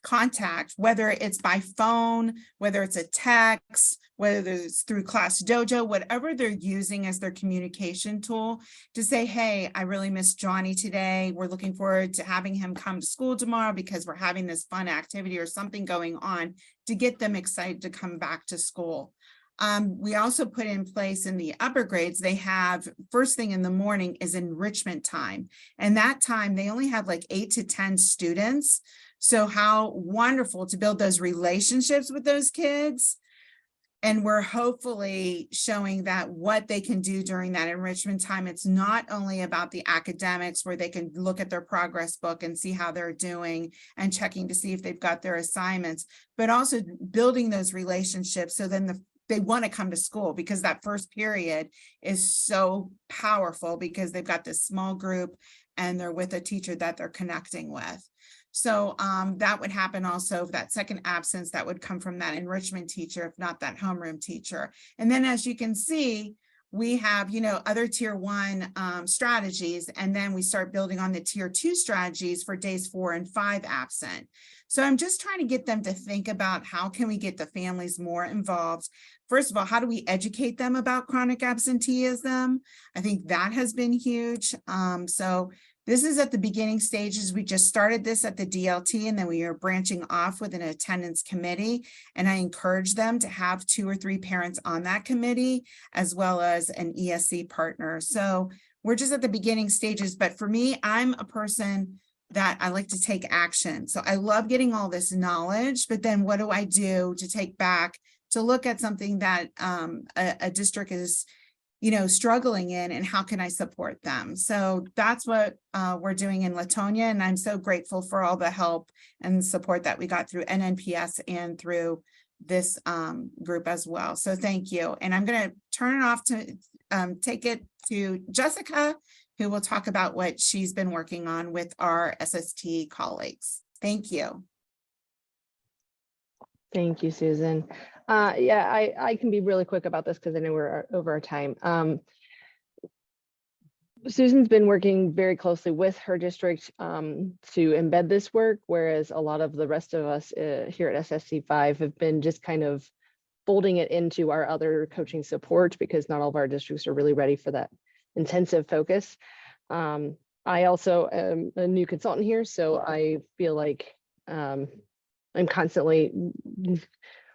contact, whether it's by phone, whether it's a text, whether it's through Class Dojo, whatever they're using as their communication tool, to say, hey, I really miss Johnny today. We're looking forward to having him come to school tomorrow because we're having this fun activity or something going on, to get them excited to come back to school. We also put in place in the upper grades, they have first thing in the morning is enrichment time. And that time they only have like 8 to 10 students. So how wonderful to build those relationships with those kids. And we're hopefully showing that what they can do during that enrichment time, it's not only about the academics where they can look at their progress book and see how they're doing and checking to see if they've got their assignments, but also building those relationships. So then they want to come to school, because that first period is so powerful because they've got this small group and they're with a teacher that they're connecting with. So that would happen also, that second absence that would come from that enrichment teacher, if not that homeroom teacher. And then as you can see, we have, other tier 1 strategies, and then we start building on the tier 2 strategies for days 4 and 5 absent. So I'm just trying to get them to think about how can we get the families more involved. First of all, how do we educate them about chronic absenteeism? I think that has been huge. So this is at the beginning stages. We just started this at the DLT, and then we are branching off with an attendance committee. And I encourage them to have 2 or 3 parents on that committee, as well as an ESC partner. So we're just at the beginning stages. But for me, I'm a person that I like to take action. So I love getting all this knowledge, but then what do I do to take back to look at something that a district is struggling in, and how can I support them? So that's what we're doing in Latonia. And I'm so grateful for all the help and support that we got through NNPS and through this group as well. So thank you. And I'm going to turn it off to take it to Jessica, who will talk about what she's been working on with our SST colleagues. Thank you. Thank you, Susan. Yeah, I can be really quick about this because I know we're over our time. Susan's been working very closely with her district to embed this work, whereas a lot of the rest of us here at SST5 have been just kind of folding it into our other coaching support, because not all of our districts are really ready for that intensive focus. I also am a new consultant here, so I feel like I'm constantly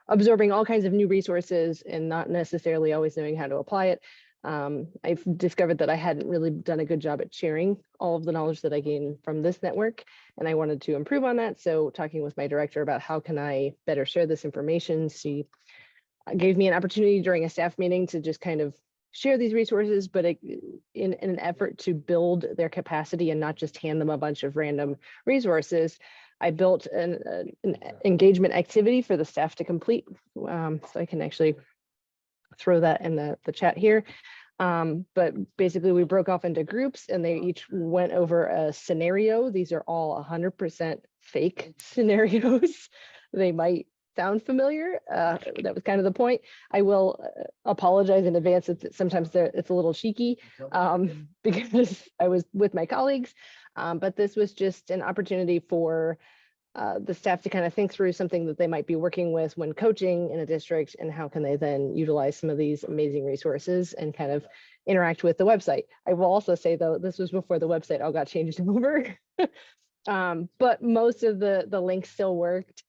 absorbing all kinds of new resources and not necessarily always knowing how to apply it. I've discovered that I hadn't really done a good job at sharing all of the knowledge that I gained from this network, and I wanted to improve on that. So talking with my director about how can I better share this information, she gave me an opportunity during a staff meeting to just kind of share these resources, but in an effort to build their capacity and not just hand them a bunch of random resources, I built an engagement activity for the staff to complete. So I can actually throw that in the chat here. But basically we broke off into groups and they each went over a scenario. These are all 100% fake scenarios. They might sound familiar. That was kind of the point. I will apologize in advance if sometimes it's a little cheeky because I was with my colleagues. But this was just an opportunity for the staff to kind of think through something that they might be working with when coaching in a district, and how can they then utilize some of these amazing resources and kind of interact with the website. I will also say, though, this was before the website all got changed over, but most of the links still worked.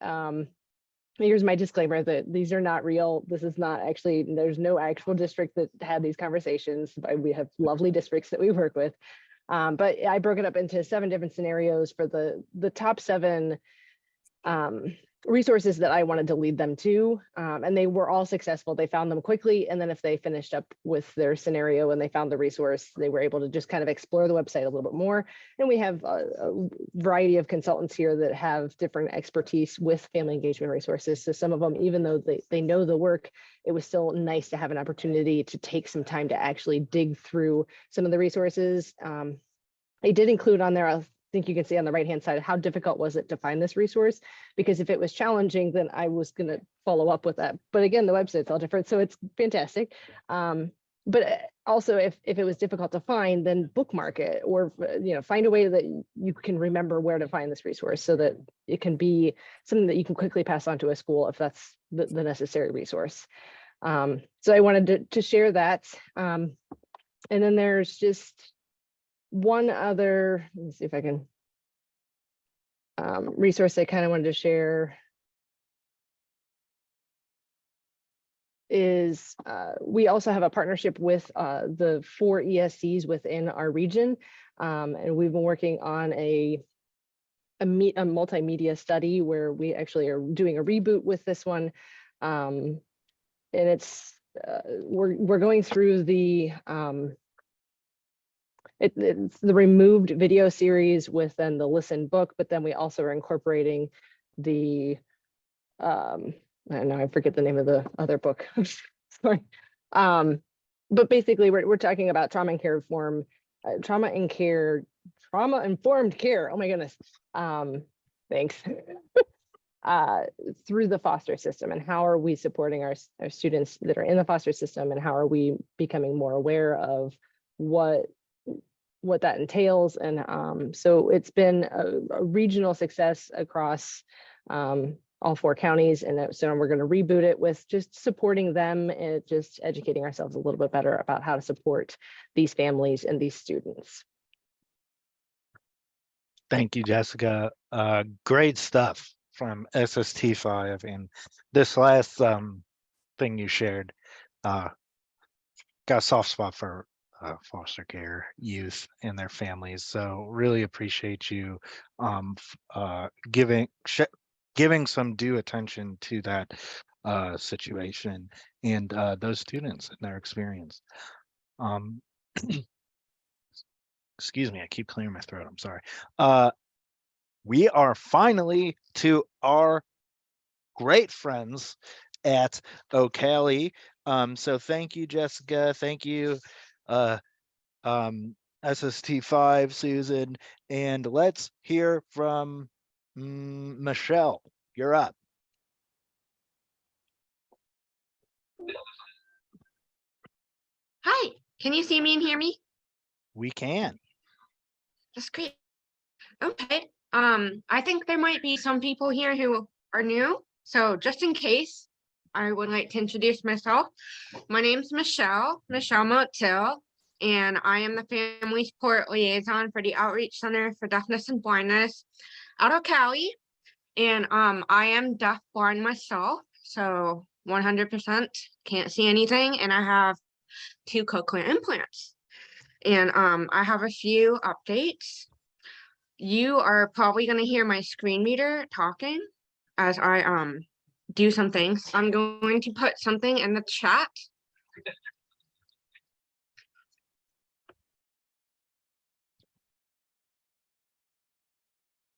Here's my disclaimer that these are not real. This is not actually, there's no actual district that had these conversations, but we have lovely districts that we work with. But I broke it up into 7 different scenarios for the top 7 resources that I wanted to lead them to. And they were all successful. They found them quickly. And then if they finished up with their scenario and they found the resource, they were able to just kind of explore the website a little bit more. And we have a variety of consultants here that have different expertise with family engagement resources. So some of them, even though they know the work, it was still nice to have an opportunity to take some time to actually dig through some of the resources. I did include on there, I think you can see on the right-hand side, how difficult was it to find this resource? Because if it was challenging, then I was going to follow up with that. But again, the website's all different, so it's fantastic. But also, if it was difficult to find, then bookmark it, or find a way that you can remember where to find this resource, so that it can be something that you can quickly pass on to a school if that's the necessary resource. So I wanted to share that. And then there's just one other, let me see if I can, resource I kind of wanted to share is we also have a partnership with the 4 ESCs within our region. And we've been working on a multimedia study where we actually are doing a reboot with this one. And it's, we're going through the, it's the removed video series within the Listen book, but then we also are incorporating the, I don't know, I forget the name of the other book. Sorry. But basically we're talking about trauma-informed care. Oh my goodness. Thanks. Through the foster system, and how are we supporting our students that are in the foster system, and how are we becoming more aware of what that entails. And so it's been a regional success across all 4 counties. And so we're going to reboot it with just supporting them and just educating ourselves a little bit better about how to support these families and these students. Thank you, Jessica. Great stuff from SST5. And this last thing you shared, got a soft spot for foster care youth and their families. So really appreciate you giving some due attention to that situation and those students and their experience. Excuse me, I keep clearing my throat. I'm sorry. We are finally to our great friends at Ocali. So thank you, Jessica. Thank you, SST5, Susan. And let's hear from Michelle. You're up. Hi, can you see me and hear me? We can. That's great. Okay. I think there might be some people here who are new. So just in case, I would like to introduce myself. My name's Michelle Motil, and I am the Family Support Liaison for the Outreach Center for Deafness and Blindness out of Cali. And I am deaf blind myself, so 100% can't see anything, and I have 2 cochlear implants. And I have a few updates. You are probably going to hear my screen reader talking as I do some things. I'm going to put something in the chat.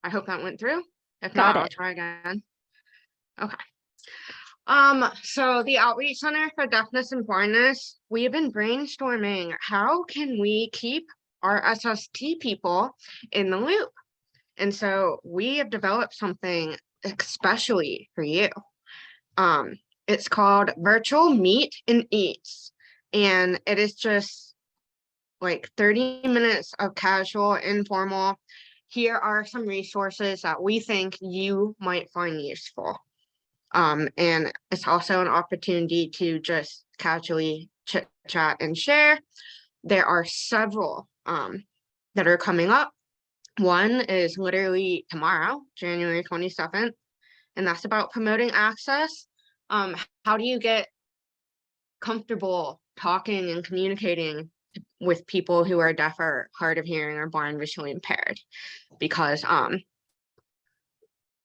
I hope that went through. If not, I'll try again. Okay. So the Outreach Center for Deafness and Blindness, we have been brainstorming how can we keep our SST people in the loop. And so we have developed something especially for you. It's called Virtual Meet and Eats. And it is just like 30 minutes of casual, informal. Here are some resources that we think you might find useful. And it's also an opportunity to just casually chit chat and share. There are several that are coming up. One is literally tomorrow, January 27th, and that's about promoting access. How do you get comfortable talking and communicating with people who are deaf or hard of hearing or blind, visually impaired? Because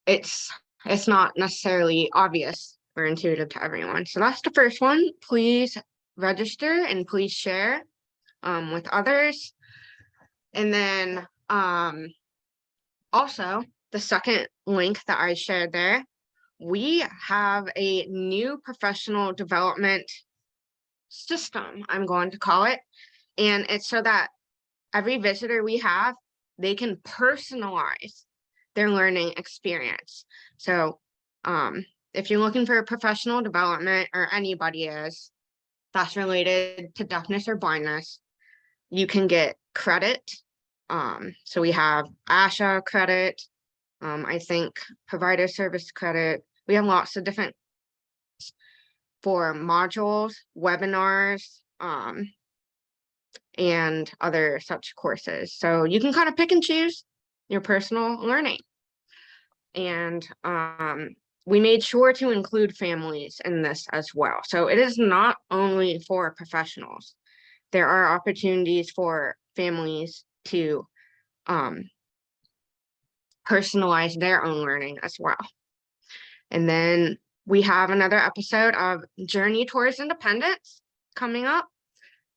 it's it's not necessarily obvious or intuitive to everyone. So that's the first one. Please register and please share with others. And then also the second link that I shared there, we have a new professional development system, I'm going to call it. And it's so that every visitor we have, they can personalize their learning experience. So if you're looking for a professional development, or anybody is, that's related to deafness or blindness, you can get credit. So we have ASHA credit, I think provider service credit. We have lots of different for modules, webinars, and other such courses. So you can kind of pick and choose your personal learning. And we made sure to include families in this as well. So it is not only for professionals. There are opportunities for families to personalize their own learning as well. And then we have another episode of Journey Towards Independence coming up.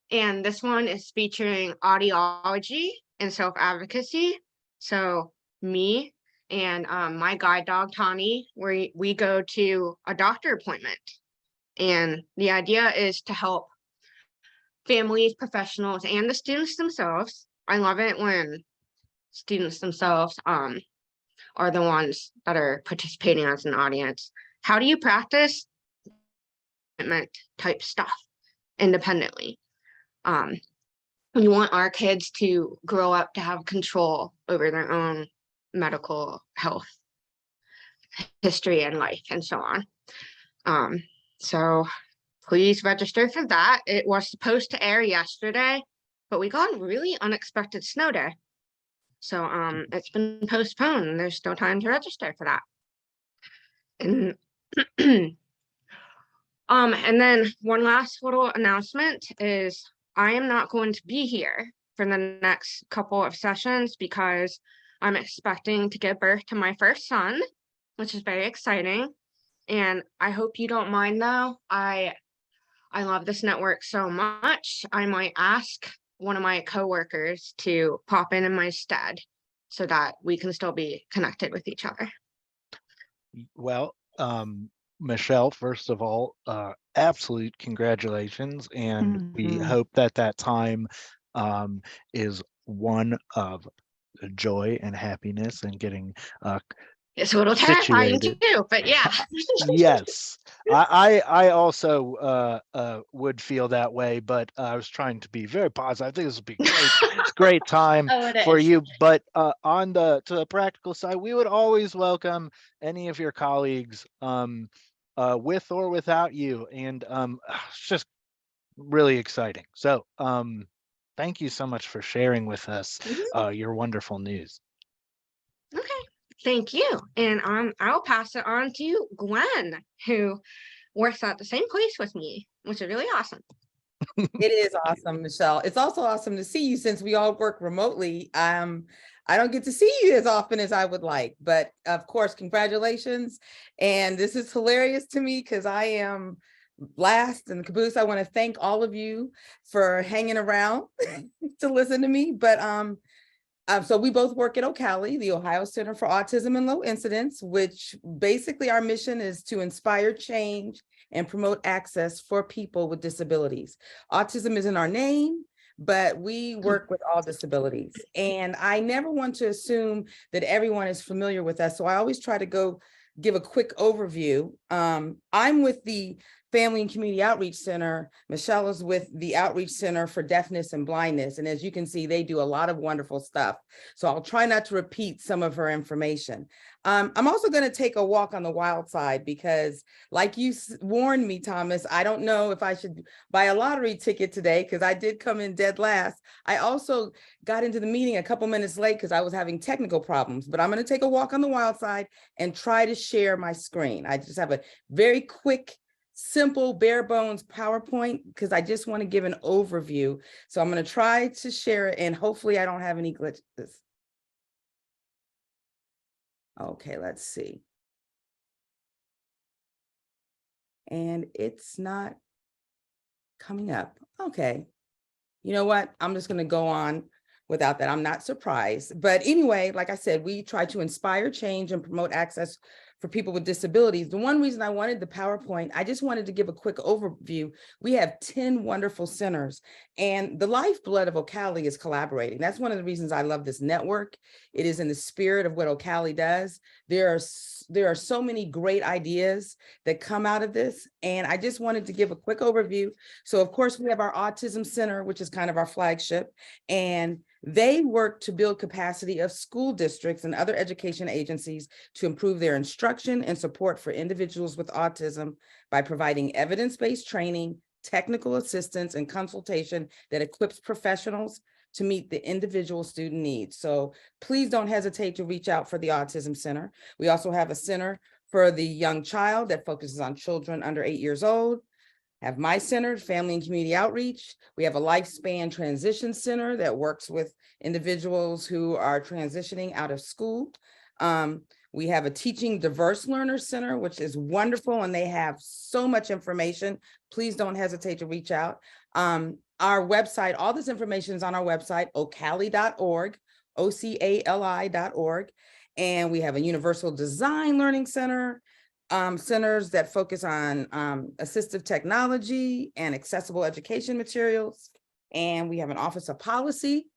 And this one is featuring audiology and self-advocacy. So me and my guide dog, Tani, we go to a doctor appointment. And the idea is to help families, professionals, and the students themselves. I love it when students themselves are the ones that are participating as an audience. How do you practice type stuff independently? We want our kids to grow up to have control over their own medical health history and life and so on. So please register for that. It was supposed to air yesterday, but we got a really unexpected snow day. So it's been postponed. There's still time to register for that. And and then one last little announcement is I am not going to be here for the next couple of sessions because I'm expecting to give birth to my first son, which is very exciting. And I hope you don't mind though. I love this network so much. I might ask one of my coworkers to pop in my stead so that we can still be connected with each other. Well, Michelle, first of all, absolute congratulations. And we hope that that time is one of joy and happiness and getting it's a little terrifying situated. too, but yeah. Yes, I also would feel that way, but I was trying to be very positive. I think this will be great time for you. But on to the practical side, we would always welcome any of your colleagues with or without you, and it's just really exciting. So thank you so much for sharing with us your wonderful news. Okay. Thank you. And I'll pass it on to Gwen, who works at the same place with me, which is really awesome. It is awesome, Michelle. It's also awesome to see you since we all work remotely. I don't get to see you as often as I would like, but of course, congratulations. And this is hilarious to me because I am last in the caboose. I want to thank all of you for hanging around to listen to me. But so we both work at OCALI, the Ohio Center for Autism and Low Incidence, which basically our mission is to inspire change and promote access for people with disabilities. Autism is in our name, but we work with all disabilities. And I never want to assume that everyone is familiar with us. So I always try to give a quick overview. I'm with the Family and Community Outreach Center. Michelle is with the Outreach Center for Deafness and Blindness. And as you can see, they do a lot of wonderful stuff. So I'll try not to repeat some of her information. I'm also going to take a walk on the wild side because like you warned me, Thomas, I don't know if I should buy a lottery ticket today because I did come in dead last. I also got into the meeting a couple minutes late because I was having technical problems, but I'm going to take a walk on the wild side and try to share my screen. I just have a very quick, simple, bare bones PowerPoint because I just want to give an overview. So I'm going to try to share it and hopefully I don't have any glitches. Okay, let's see. and it's not coming up. Okay. You know what? I'm just going to go on without that. I'm not surprised. But anyway, like I said, we try to inspire change and promote access for people with disabilities. The one reason I wanted the PowerPoint, I just wanted to give a quick overview. We have 10 wonderful centers, and the lifeblood of Ocali is collaborating. That's one of the reasons I love this network. It is in the spirit of what Ocali does. There are so many great ideas that come out of this, and I just wanted to give a quick overview. So of course, we have our Autism Center, which is kind of our flagship, and they work to build capacity of school districts and other education agencies to improve their instruction and support for individuals with autism by providing evidence-based training, technical assistance, and consultation that equips professionals to meet the individual student needs. So please don't hesitate to reach out for the Autism Center. We also have a center for the young child that focuses on children under 8 years old. Have My Center, Family and Community Outreach. We have a Lifespan Transition Center that works with individuals who are transitioning out of school. We have a Teaching Diverse Learners Center, which is wonderful, and they have so much information. Please don't hesitate to reach out. Our website, all this information is on our website, ocali.org, OCALI.org. And we have a Universal Design Learning Center, centers that focus on assistive technology and accessible education materials. And we have an Office of Policy.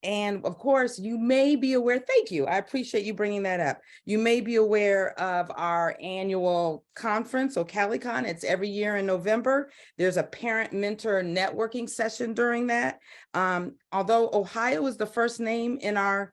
And of course, you may be aware, thank you, I appreciate you bringing that up. You may be aware of our annual conference, OcaliCon. It's every year in November. There's a parent-mentor networking session during that. Although Ohio is the first name in our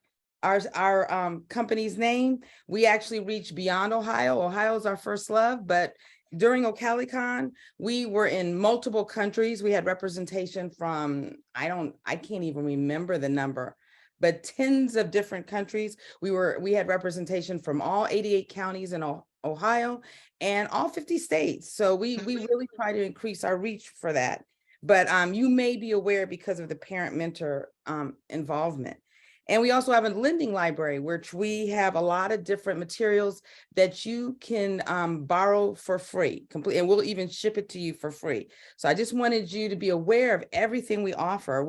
company's name, we actually reach beyond Ohio. Ohio is our first love, but during OcaliCon, we were in multiple countries. We had representation from, I can't even remember the number, but tens of different countries. We had representation from all 88 counties in Ohio and all 50 states. So we really try to increase our reach for that. But you may be aware because of the parent-mentor involvement. And we also have a lending library, which we have a lot of different materials that you can borrow for free, and we'll even ship it to you for free. So I just wanted you to be aware of everything we offer.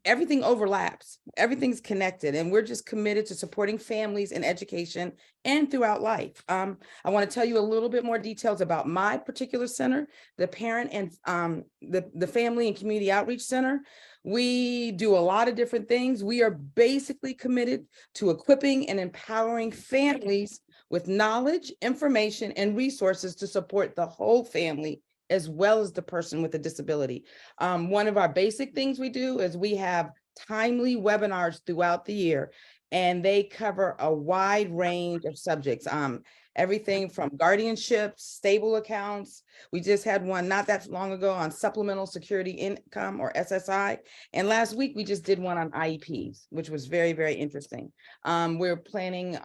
Everything overlaps, everything's connected, and we're just committed to supporting families in education and throughout life. I want to tell you a little bit more details about my particular center, the Parent and the Family and Community Outreach Center. We do a lot of different things. We are basically committed to equipping and empowering families with knowledge, information, and resources to support the whole family, as well as the person with a disability. One of our basic things we do is we have timely webinars throughout the year, and they cover a wide range of subjects. Everything from guardianship, stable accounts. We just had one not that long ago on supplemental security income, or SSI. And last week we just did one on IEPs, which was very, very interesting. We're planning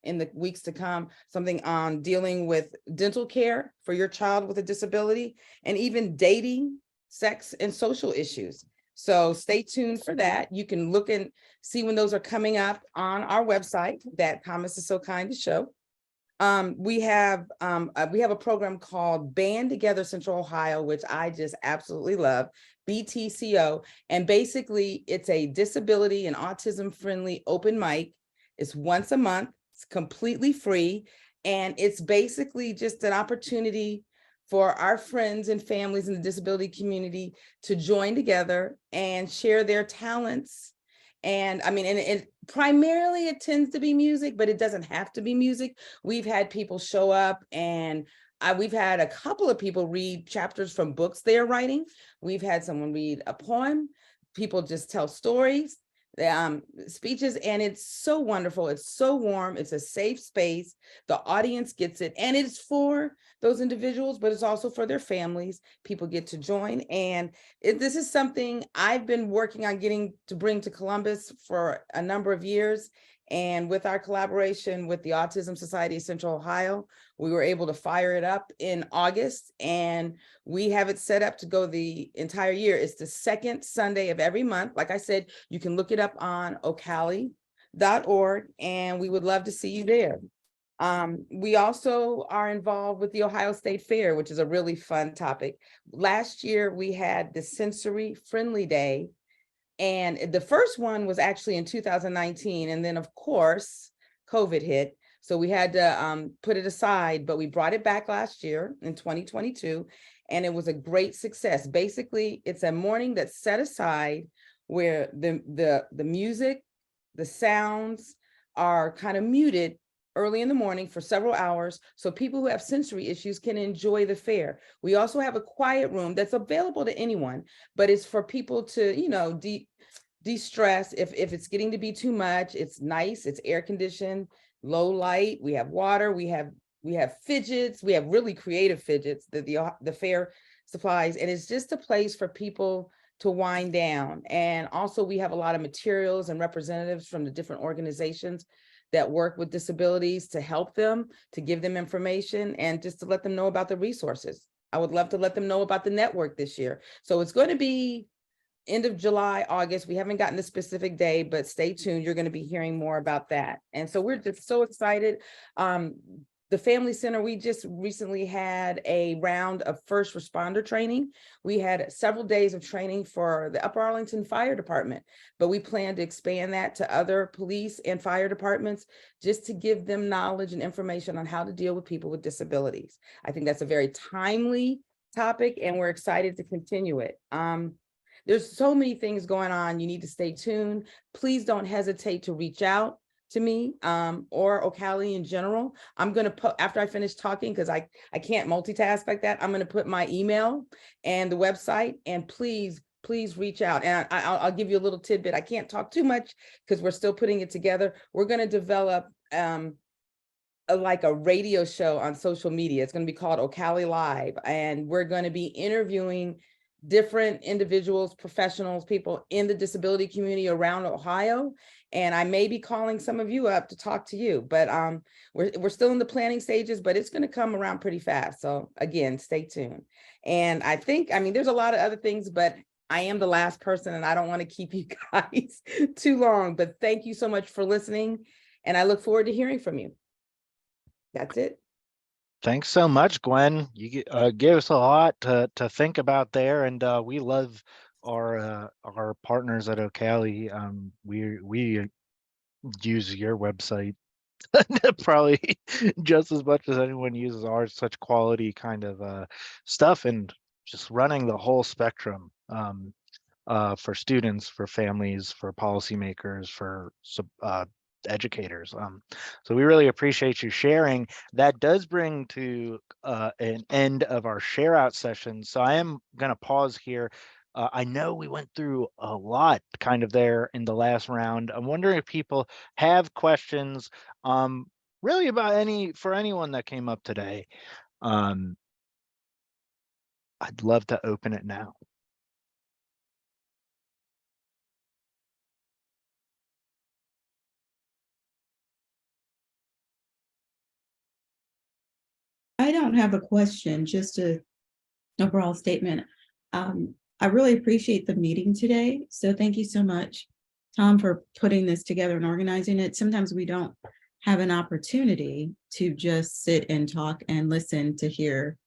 in the weeks to come something on dealing with dental care for your child with a disability, and even dating, sex, and social issues. So stay tuned for that. You can look and see when those are coming up on our website that Thomas is so kind to show. We have a program called Band Together Central Ohio, which I just absolutely love, BTCO. And basically it's a disability and autism friendly open mic. It's once a month, it's completely free. And it's basically just an opportunity for our friends and families in the disability community to join together and share their talents. And I mean, and primarily it tends to be music, but it doesn't have to be music. We've had people show up, and we've had a couple of people read chapters from books they're writing. We've had someone read a poem. People just tell stories, speeches, and it's so wonderful. It's so warm. It's a safe space. The audience gets it, and it's for those individuals, but it's also for their families. People get to join, and this is something I've been working on getting to bring to Columbus for a number of years. And with our collaboration with the Autism Society of Central Ohio, we were able to fire it up in August, and we have it set up to go the entire year. It's the second Sunday of every month. Like I said, you can look it up on ocali.org, and we would love to see you there. We also are involved with the Ohio State Fair, which is a really fun topic. Last year, we had the Sensory Friendly Day. And the first one was actually in 2019. And then, of course, COVID hit. So we had to put it aside, but we brought it back last year in 2022. And it was a great success. Basically, it's a morning that's set aside where the music, the sounds are kind of muted early in the morning for several hours so people who have sensory issues can enjoy the fair. We also have a quiet room that's available to anyone, but it's for people to, you know, de-stress if it's getting to be too much. It's nice, it's air conditioned, low light, we have water, we have fidgets, we have really creative fidgets that the fair supplies, and it's just a place for people to wind down. And also we have a lot of materials and representatives from the different organizations that work with disabilities to help them, to give them information, and just to let them know about the resources. I would love to let them know about the network this year. So it's going to be end of July, August. We haven't gotten the specific day, but stay tuned. You're going to be hearing more about that. And so we're just so excited. The Family Center, we just recently had a round of first responder training. We had several days of training for the Upper Arlington Fire Department, but we plan to expand that to other police and fire departments just to give them knowledge and information on how to deal with people with disabilities. I think that's a very timely topic, and we're excited to continue it. There's so many things going on. You need to stay tuned. Please don't hesitate to reach out to me or Ocali in general. I'm going to put, after I finish talking, because I can't multitask like that, I'm going to put my email and the website, and please reach out. And I'll give you a little tidbit. I can't talk too much because we're still putting it together. We're going to develop like a radio show on social media. It's going to be called Ocali Live, and we're going to be interviewing different individuals, professionals, people in the disability community around Ohio. And I may be calling some of you up to talk to you, but we're still in the planning stages, but it's going to come around pretty fast. So again, stay tuned. And I mean, there's a lot of other things, but I am the last person and I don't want to keep you guys too long, but thank you so much for listening. And I look forward to hearing from you. That's it. Thanks so much, Gwen. You gave us a lot to think about there, and we love our partners at Ocali. We use your website probably just as much as anyone uses ours. Such quality kind of stuff, and just running the whole spectrum for students, for families, for policymakers, for educators. So we really appreciate you sharing. That does bring to an end of our share out session. So I am going to pause here. I know we went through a lot kind of there in the last round. I'm wondering if people have questions really about for anyone that came up today. I'd love to open it now. I don't have a question, just a overall statement. I really appreciate the meeting today. So thank you so much, Tom, for putting this together and organizing it. Sometimes we don't have an opportunity to just sit and talk and listen to hear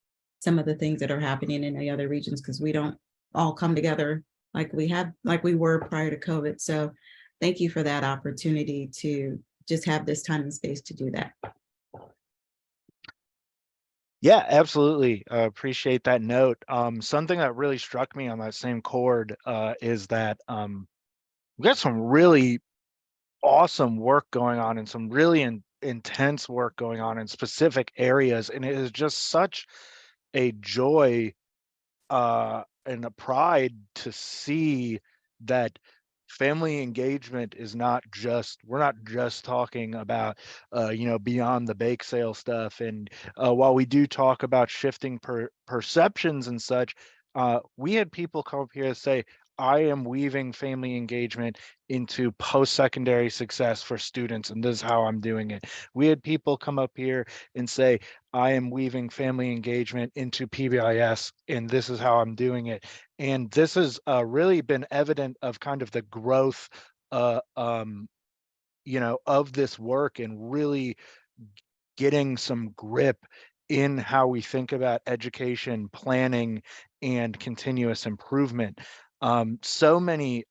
some of the things that are happening in the other regions, because we don't all come together like we were prior to COVID. So thank you for that opportunity to just have this time and space to do that. Yeah, absolutely. Appreciate that note. Something that really struck me on that same chord is that we got some really awesome work going on and some really intense work going on in specific areas. And it is just such a joy and a pride to see that family engagement is not just, we're not just talking about beyond the bake sale stuff. And while we do talk about shifting perceptions and such, we had people come up here and say, I am weaving family engagement into post-secondary success for students, and this is how I'm doing it. We had people come up here and say, I am weaving family engagement into PBIS, and this is how I'm doing it. And this has really been evident of kind of the growth, of this work, and really getting some grip in how we think about education planning and continuous improvement. So many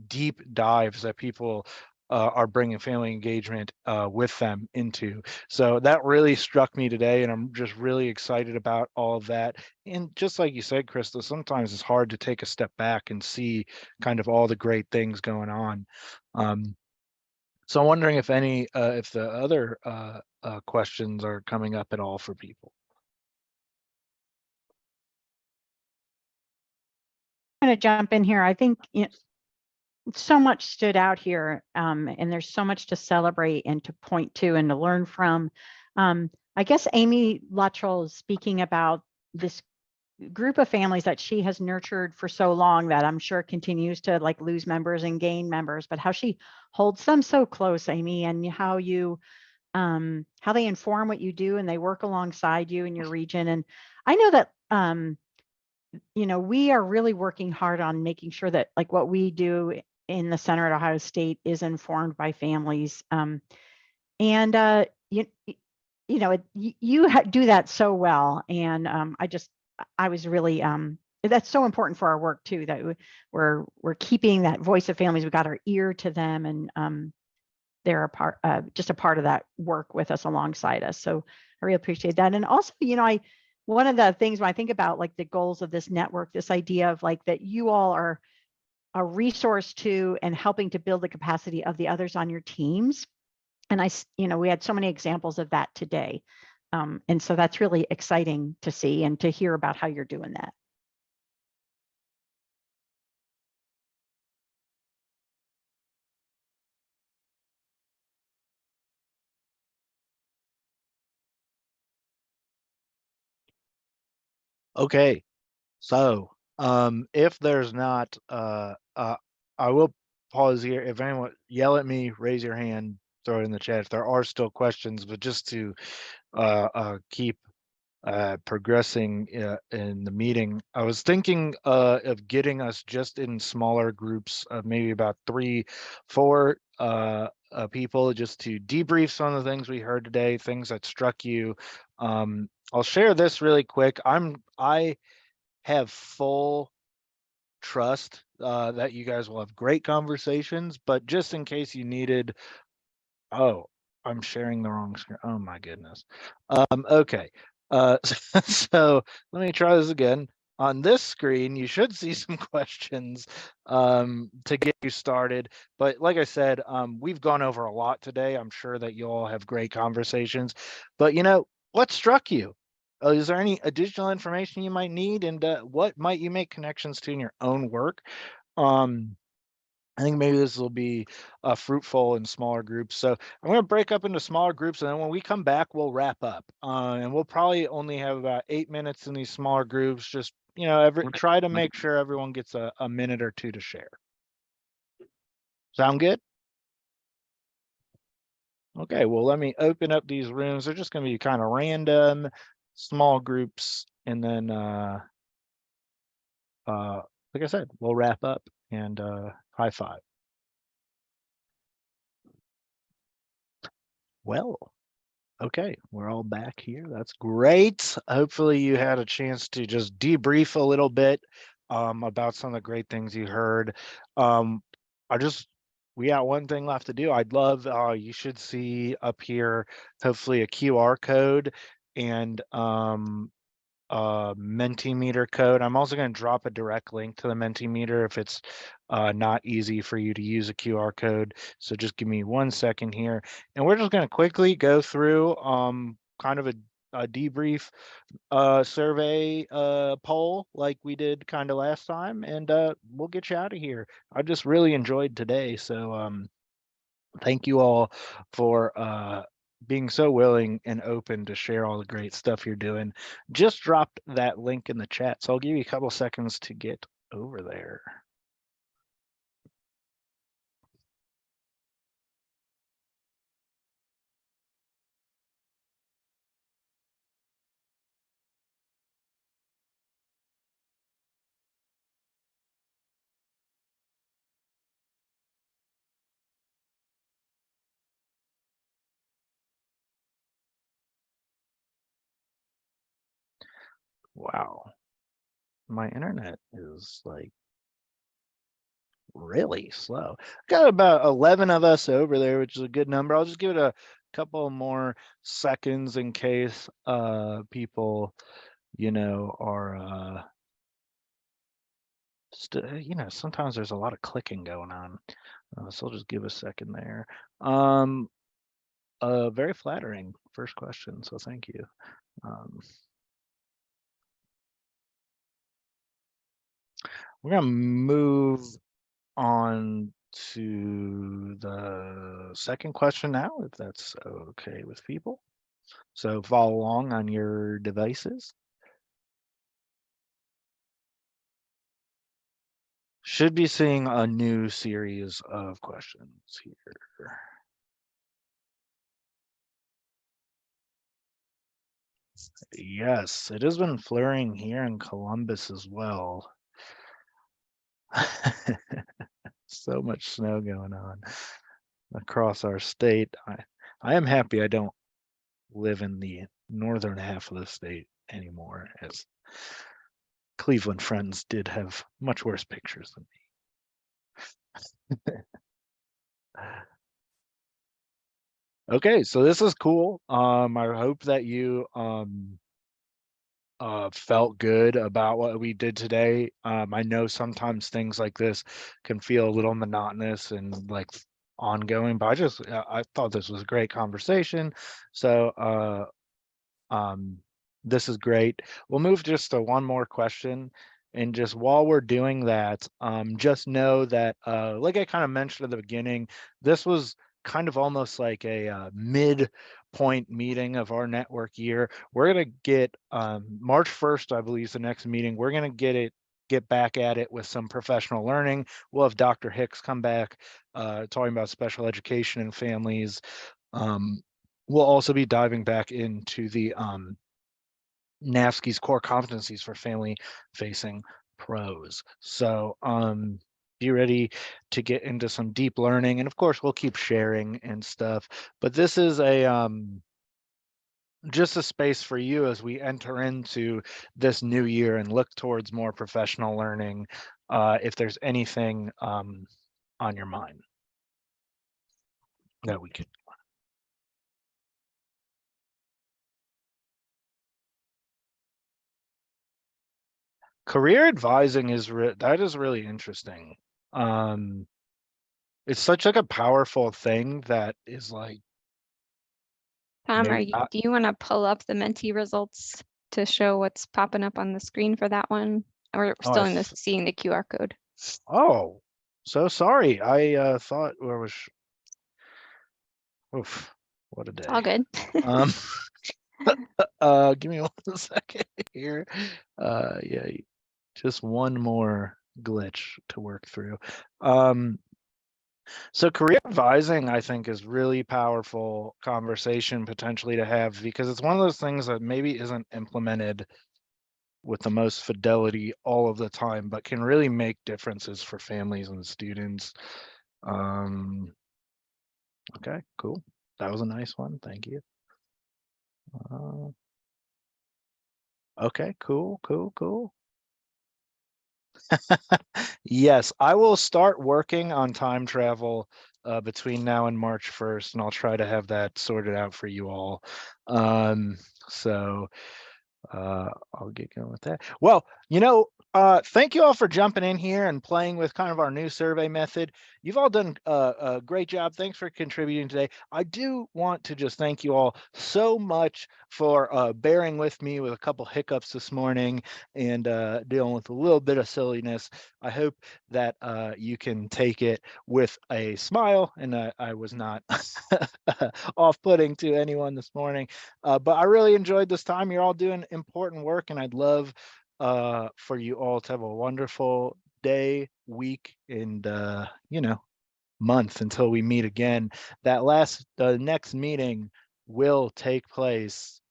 deep dives that people are bringing family engagement with them into. So that really struck me today, and I'm just really excited about all of that. And just like you said, Krista, sometimes it's hard to take a step back and see kind of all the great things going on. So I'm wondering if if the other questions are coming up at all for people. I'm going to jump in here. I think so much stood out here, and there's so much to celebrate and to point to and to learn from. I guess Amy Luttrell is speaking about this group of families that she has nurtured for so long that I'm sure continues to like lose members and gain members, but how she holds them so close, Amy, and how you how they inform what you do and they work alongside you in your region. And I know that we are really working hard on making sure that like what we do in the center at Ohio State is informed by families. And you do that so well. And I was really that's so important for our work too, that we're keeping that voice of families. We got our ear to them, and they're a part, just a part of that work with us alongside us. So I really appreciate that. And also, one of the things when I think about like the goals of this network, this idea of like that you all are a resource to and helping to build the capacity of the others on your teams. And we had so many examples of that today. And so that's really exciting to see and to hear about how you're doing that. Okay, so if there's not, I will pause here. If anyone yell at me, raise your hand, throw it in the chat. If there are still questions, but just to keep progressing in the meeting, I was thinking of getting us just in smaller groups of maybe about 3-4 people, just to debrief some of the things we heard today, things that struck you. I'll share this really quick. I have full trust that you guys will have great conversations, but just in case you needed, oh, I'm sharing the wrong screen. Oh my goodness. Okay. So let me try this again. On this screen, you should see some questions to get you started. But like I said, we've gone over a lot today. I'm sure that you all have great conversations. But what struck you? Is there any additional information you might need, and what might you make connections to in your own work? I think maybe this will be fruitful in smaller groups. So I'm going to break up into smaller groups, and then when we come back, we'll wrap up. And we'll probably only have about 8 minutes in these smaller groups. Just try to make sure everyone gets a minute or two to share. Sound good? Okay, well, let me open up these rooms. They're just going to be kind of random, small groups, and then like I said, we'll wrap up, and high five. Well, okay, we're all back here. That's great. Hopefully you had a chance to just debrief a little bit about some of the great things you heard. We got one thing left to do. I'd love, you should see up here, hopefully a QR code and Mentimeter code. I'm also going to drop a direct link to the Mentimeter if it's not easy for you to use a QR code. So just give me 1 second here, and we're just going to quickly go through kind of a debrief survey poll like we did kind of last time, and we'll get you out of here. I just really enjoyed today, so thank you all for being so willing and open to share all the great stuff you're doing. Just dropped that link in the chat, so I'll give you a couple seconds to get over there. Wow. My internet is like really slow. Got about 11 of us over there, which is a good number. I'll just give it a couple more seconds in case people, you know, are you know, sometimes there's a lot of clicking going on. So I'll just give a second there. Very flattering first question, so thank you. We're gonna move on to the second question now, if that's okay with people. So follow along on your devices. Should be seeing a new series of questions here. Yes, it has been flurrying here in Columbus as well. So much snow going on across our state. I am happy I don't live in the northern half of the state anymore, as Cleveland friends did have much worse pictures than me. Okay, so this is cool. I hope that you felt good about what we did today. I know sometimes things like this can feel a little monotonous and like ongoing, but I thought this was a great conversation. So this is great. We'll move just to one more question. And just while we're doing that, just know that, like I kind of mentioned at the beginning, this was kind of almost like a midpoint meeting of our network year. We're going to get March 1st, I believe, is the next meeting. We're going to get back at it with some professional learning. We'll have Dr. Hicks come back talking about special education and families. We'll also be diving back into the NAFSC's core competencies for family facing pros. So be ready to get into some deep learning, and of course we'll keep sharing and stuff, but this is a just a space for you as we enter into this new year and look towards more professional learning, if there's anything on your mind that we could. Career advising is that is really interesting. It's such like a powerful thing that is like maybe not. Do you want to pull up the Menti results to show what's popping up on the screen for that one? Or we're Oh, still in this seeing the QR code. Oh, so sorry. I thought where was. Oof, what a day. All good. Give me 1 second here. Yeah, just one more glitch to work through. So career advising, I think, is really powerful conversation potentially to have, because it's one of those things that maybe isn't implemented with the most fidelity all of the time, but can really make differences for families and students. Okay, cool. That was a nice one. Thank you. Okay, cool. Yes, I will start working on time travel between now and March 1st, and I'll try to have that sorted out for you all. So I'll get going with that. Well, you know, thank you all for jumping in here and playing with kind of our new survey method. You've all done a great job. Thanks for contributing today. I do want to just thank you all so much for bearing with me with a couple hiccups this morning and dealing with a little bit of silliness. I hope that you can take it with a smile, and I was not off-putting to anyone this morning. But I really enjoyed this time. You're all doing important work, and I'd love for you all to have a wonderful day, week, and you know, month until we meet again. The next meeting will take place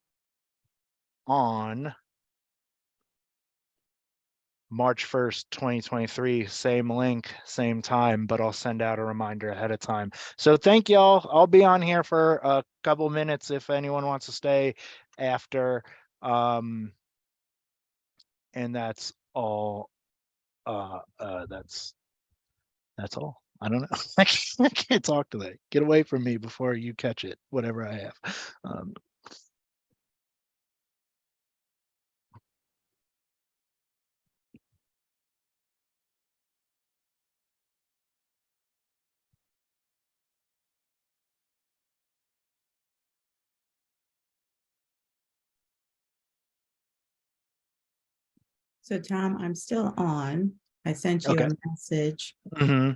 on March 1st, 2023, same link, same time, but I'll send out a reminder ahead of time. So thank y'all. I'll be on here for a couple minutes if anyone wants to stay after. and that's all. That's all. I don't know. I can't talk today. Get away from me before you catch it, whatever I have. So Tom, I'm still on. I sent you Okay. a message, Hmm.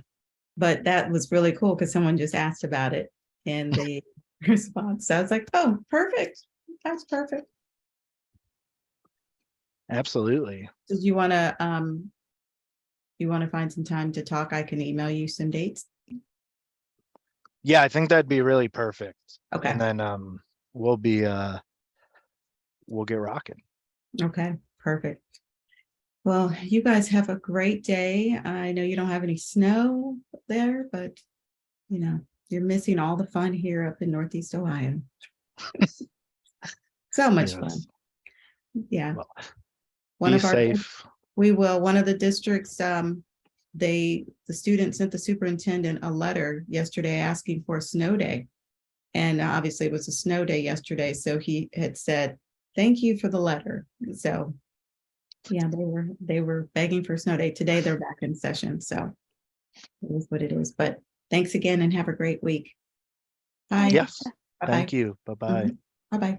but that was really cool because someone just asked about it in the response. So I was like, oh, perfect. That's perfect. Absolutely. Did you want to find some time to talk? I can email you some dates. Yeah, I think that'd be really perfect. Okay. And then we'll get rocking. Okay, perfect. Well, you guys have a great day. I know you don't have any snow there, but you know, you're missing all the fun here up in Northeast Ohio. So much fun. Yes. Yeah. Well, One be of our, safe. we will, one of the districts, the student sent the superintendent a letter yesterday asking for a snow day. And obviously it was a snow day yesterday, so he had said, thank you for the letter. So yeah, they were begging for a snow day. Today they're back in session, so it is what it is. But thanks again and have a great week. Bye. Yes. Bye-bye. Thank you. Bye-bye. Bye-bye.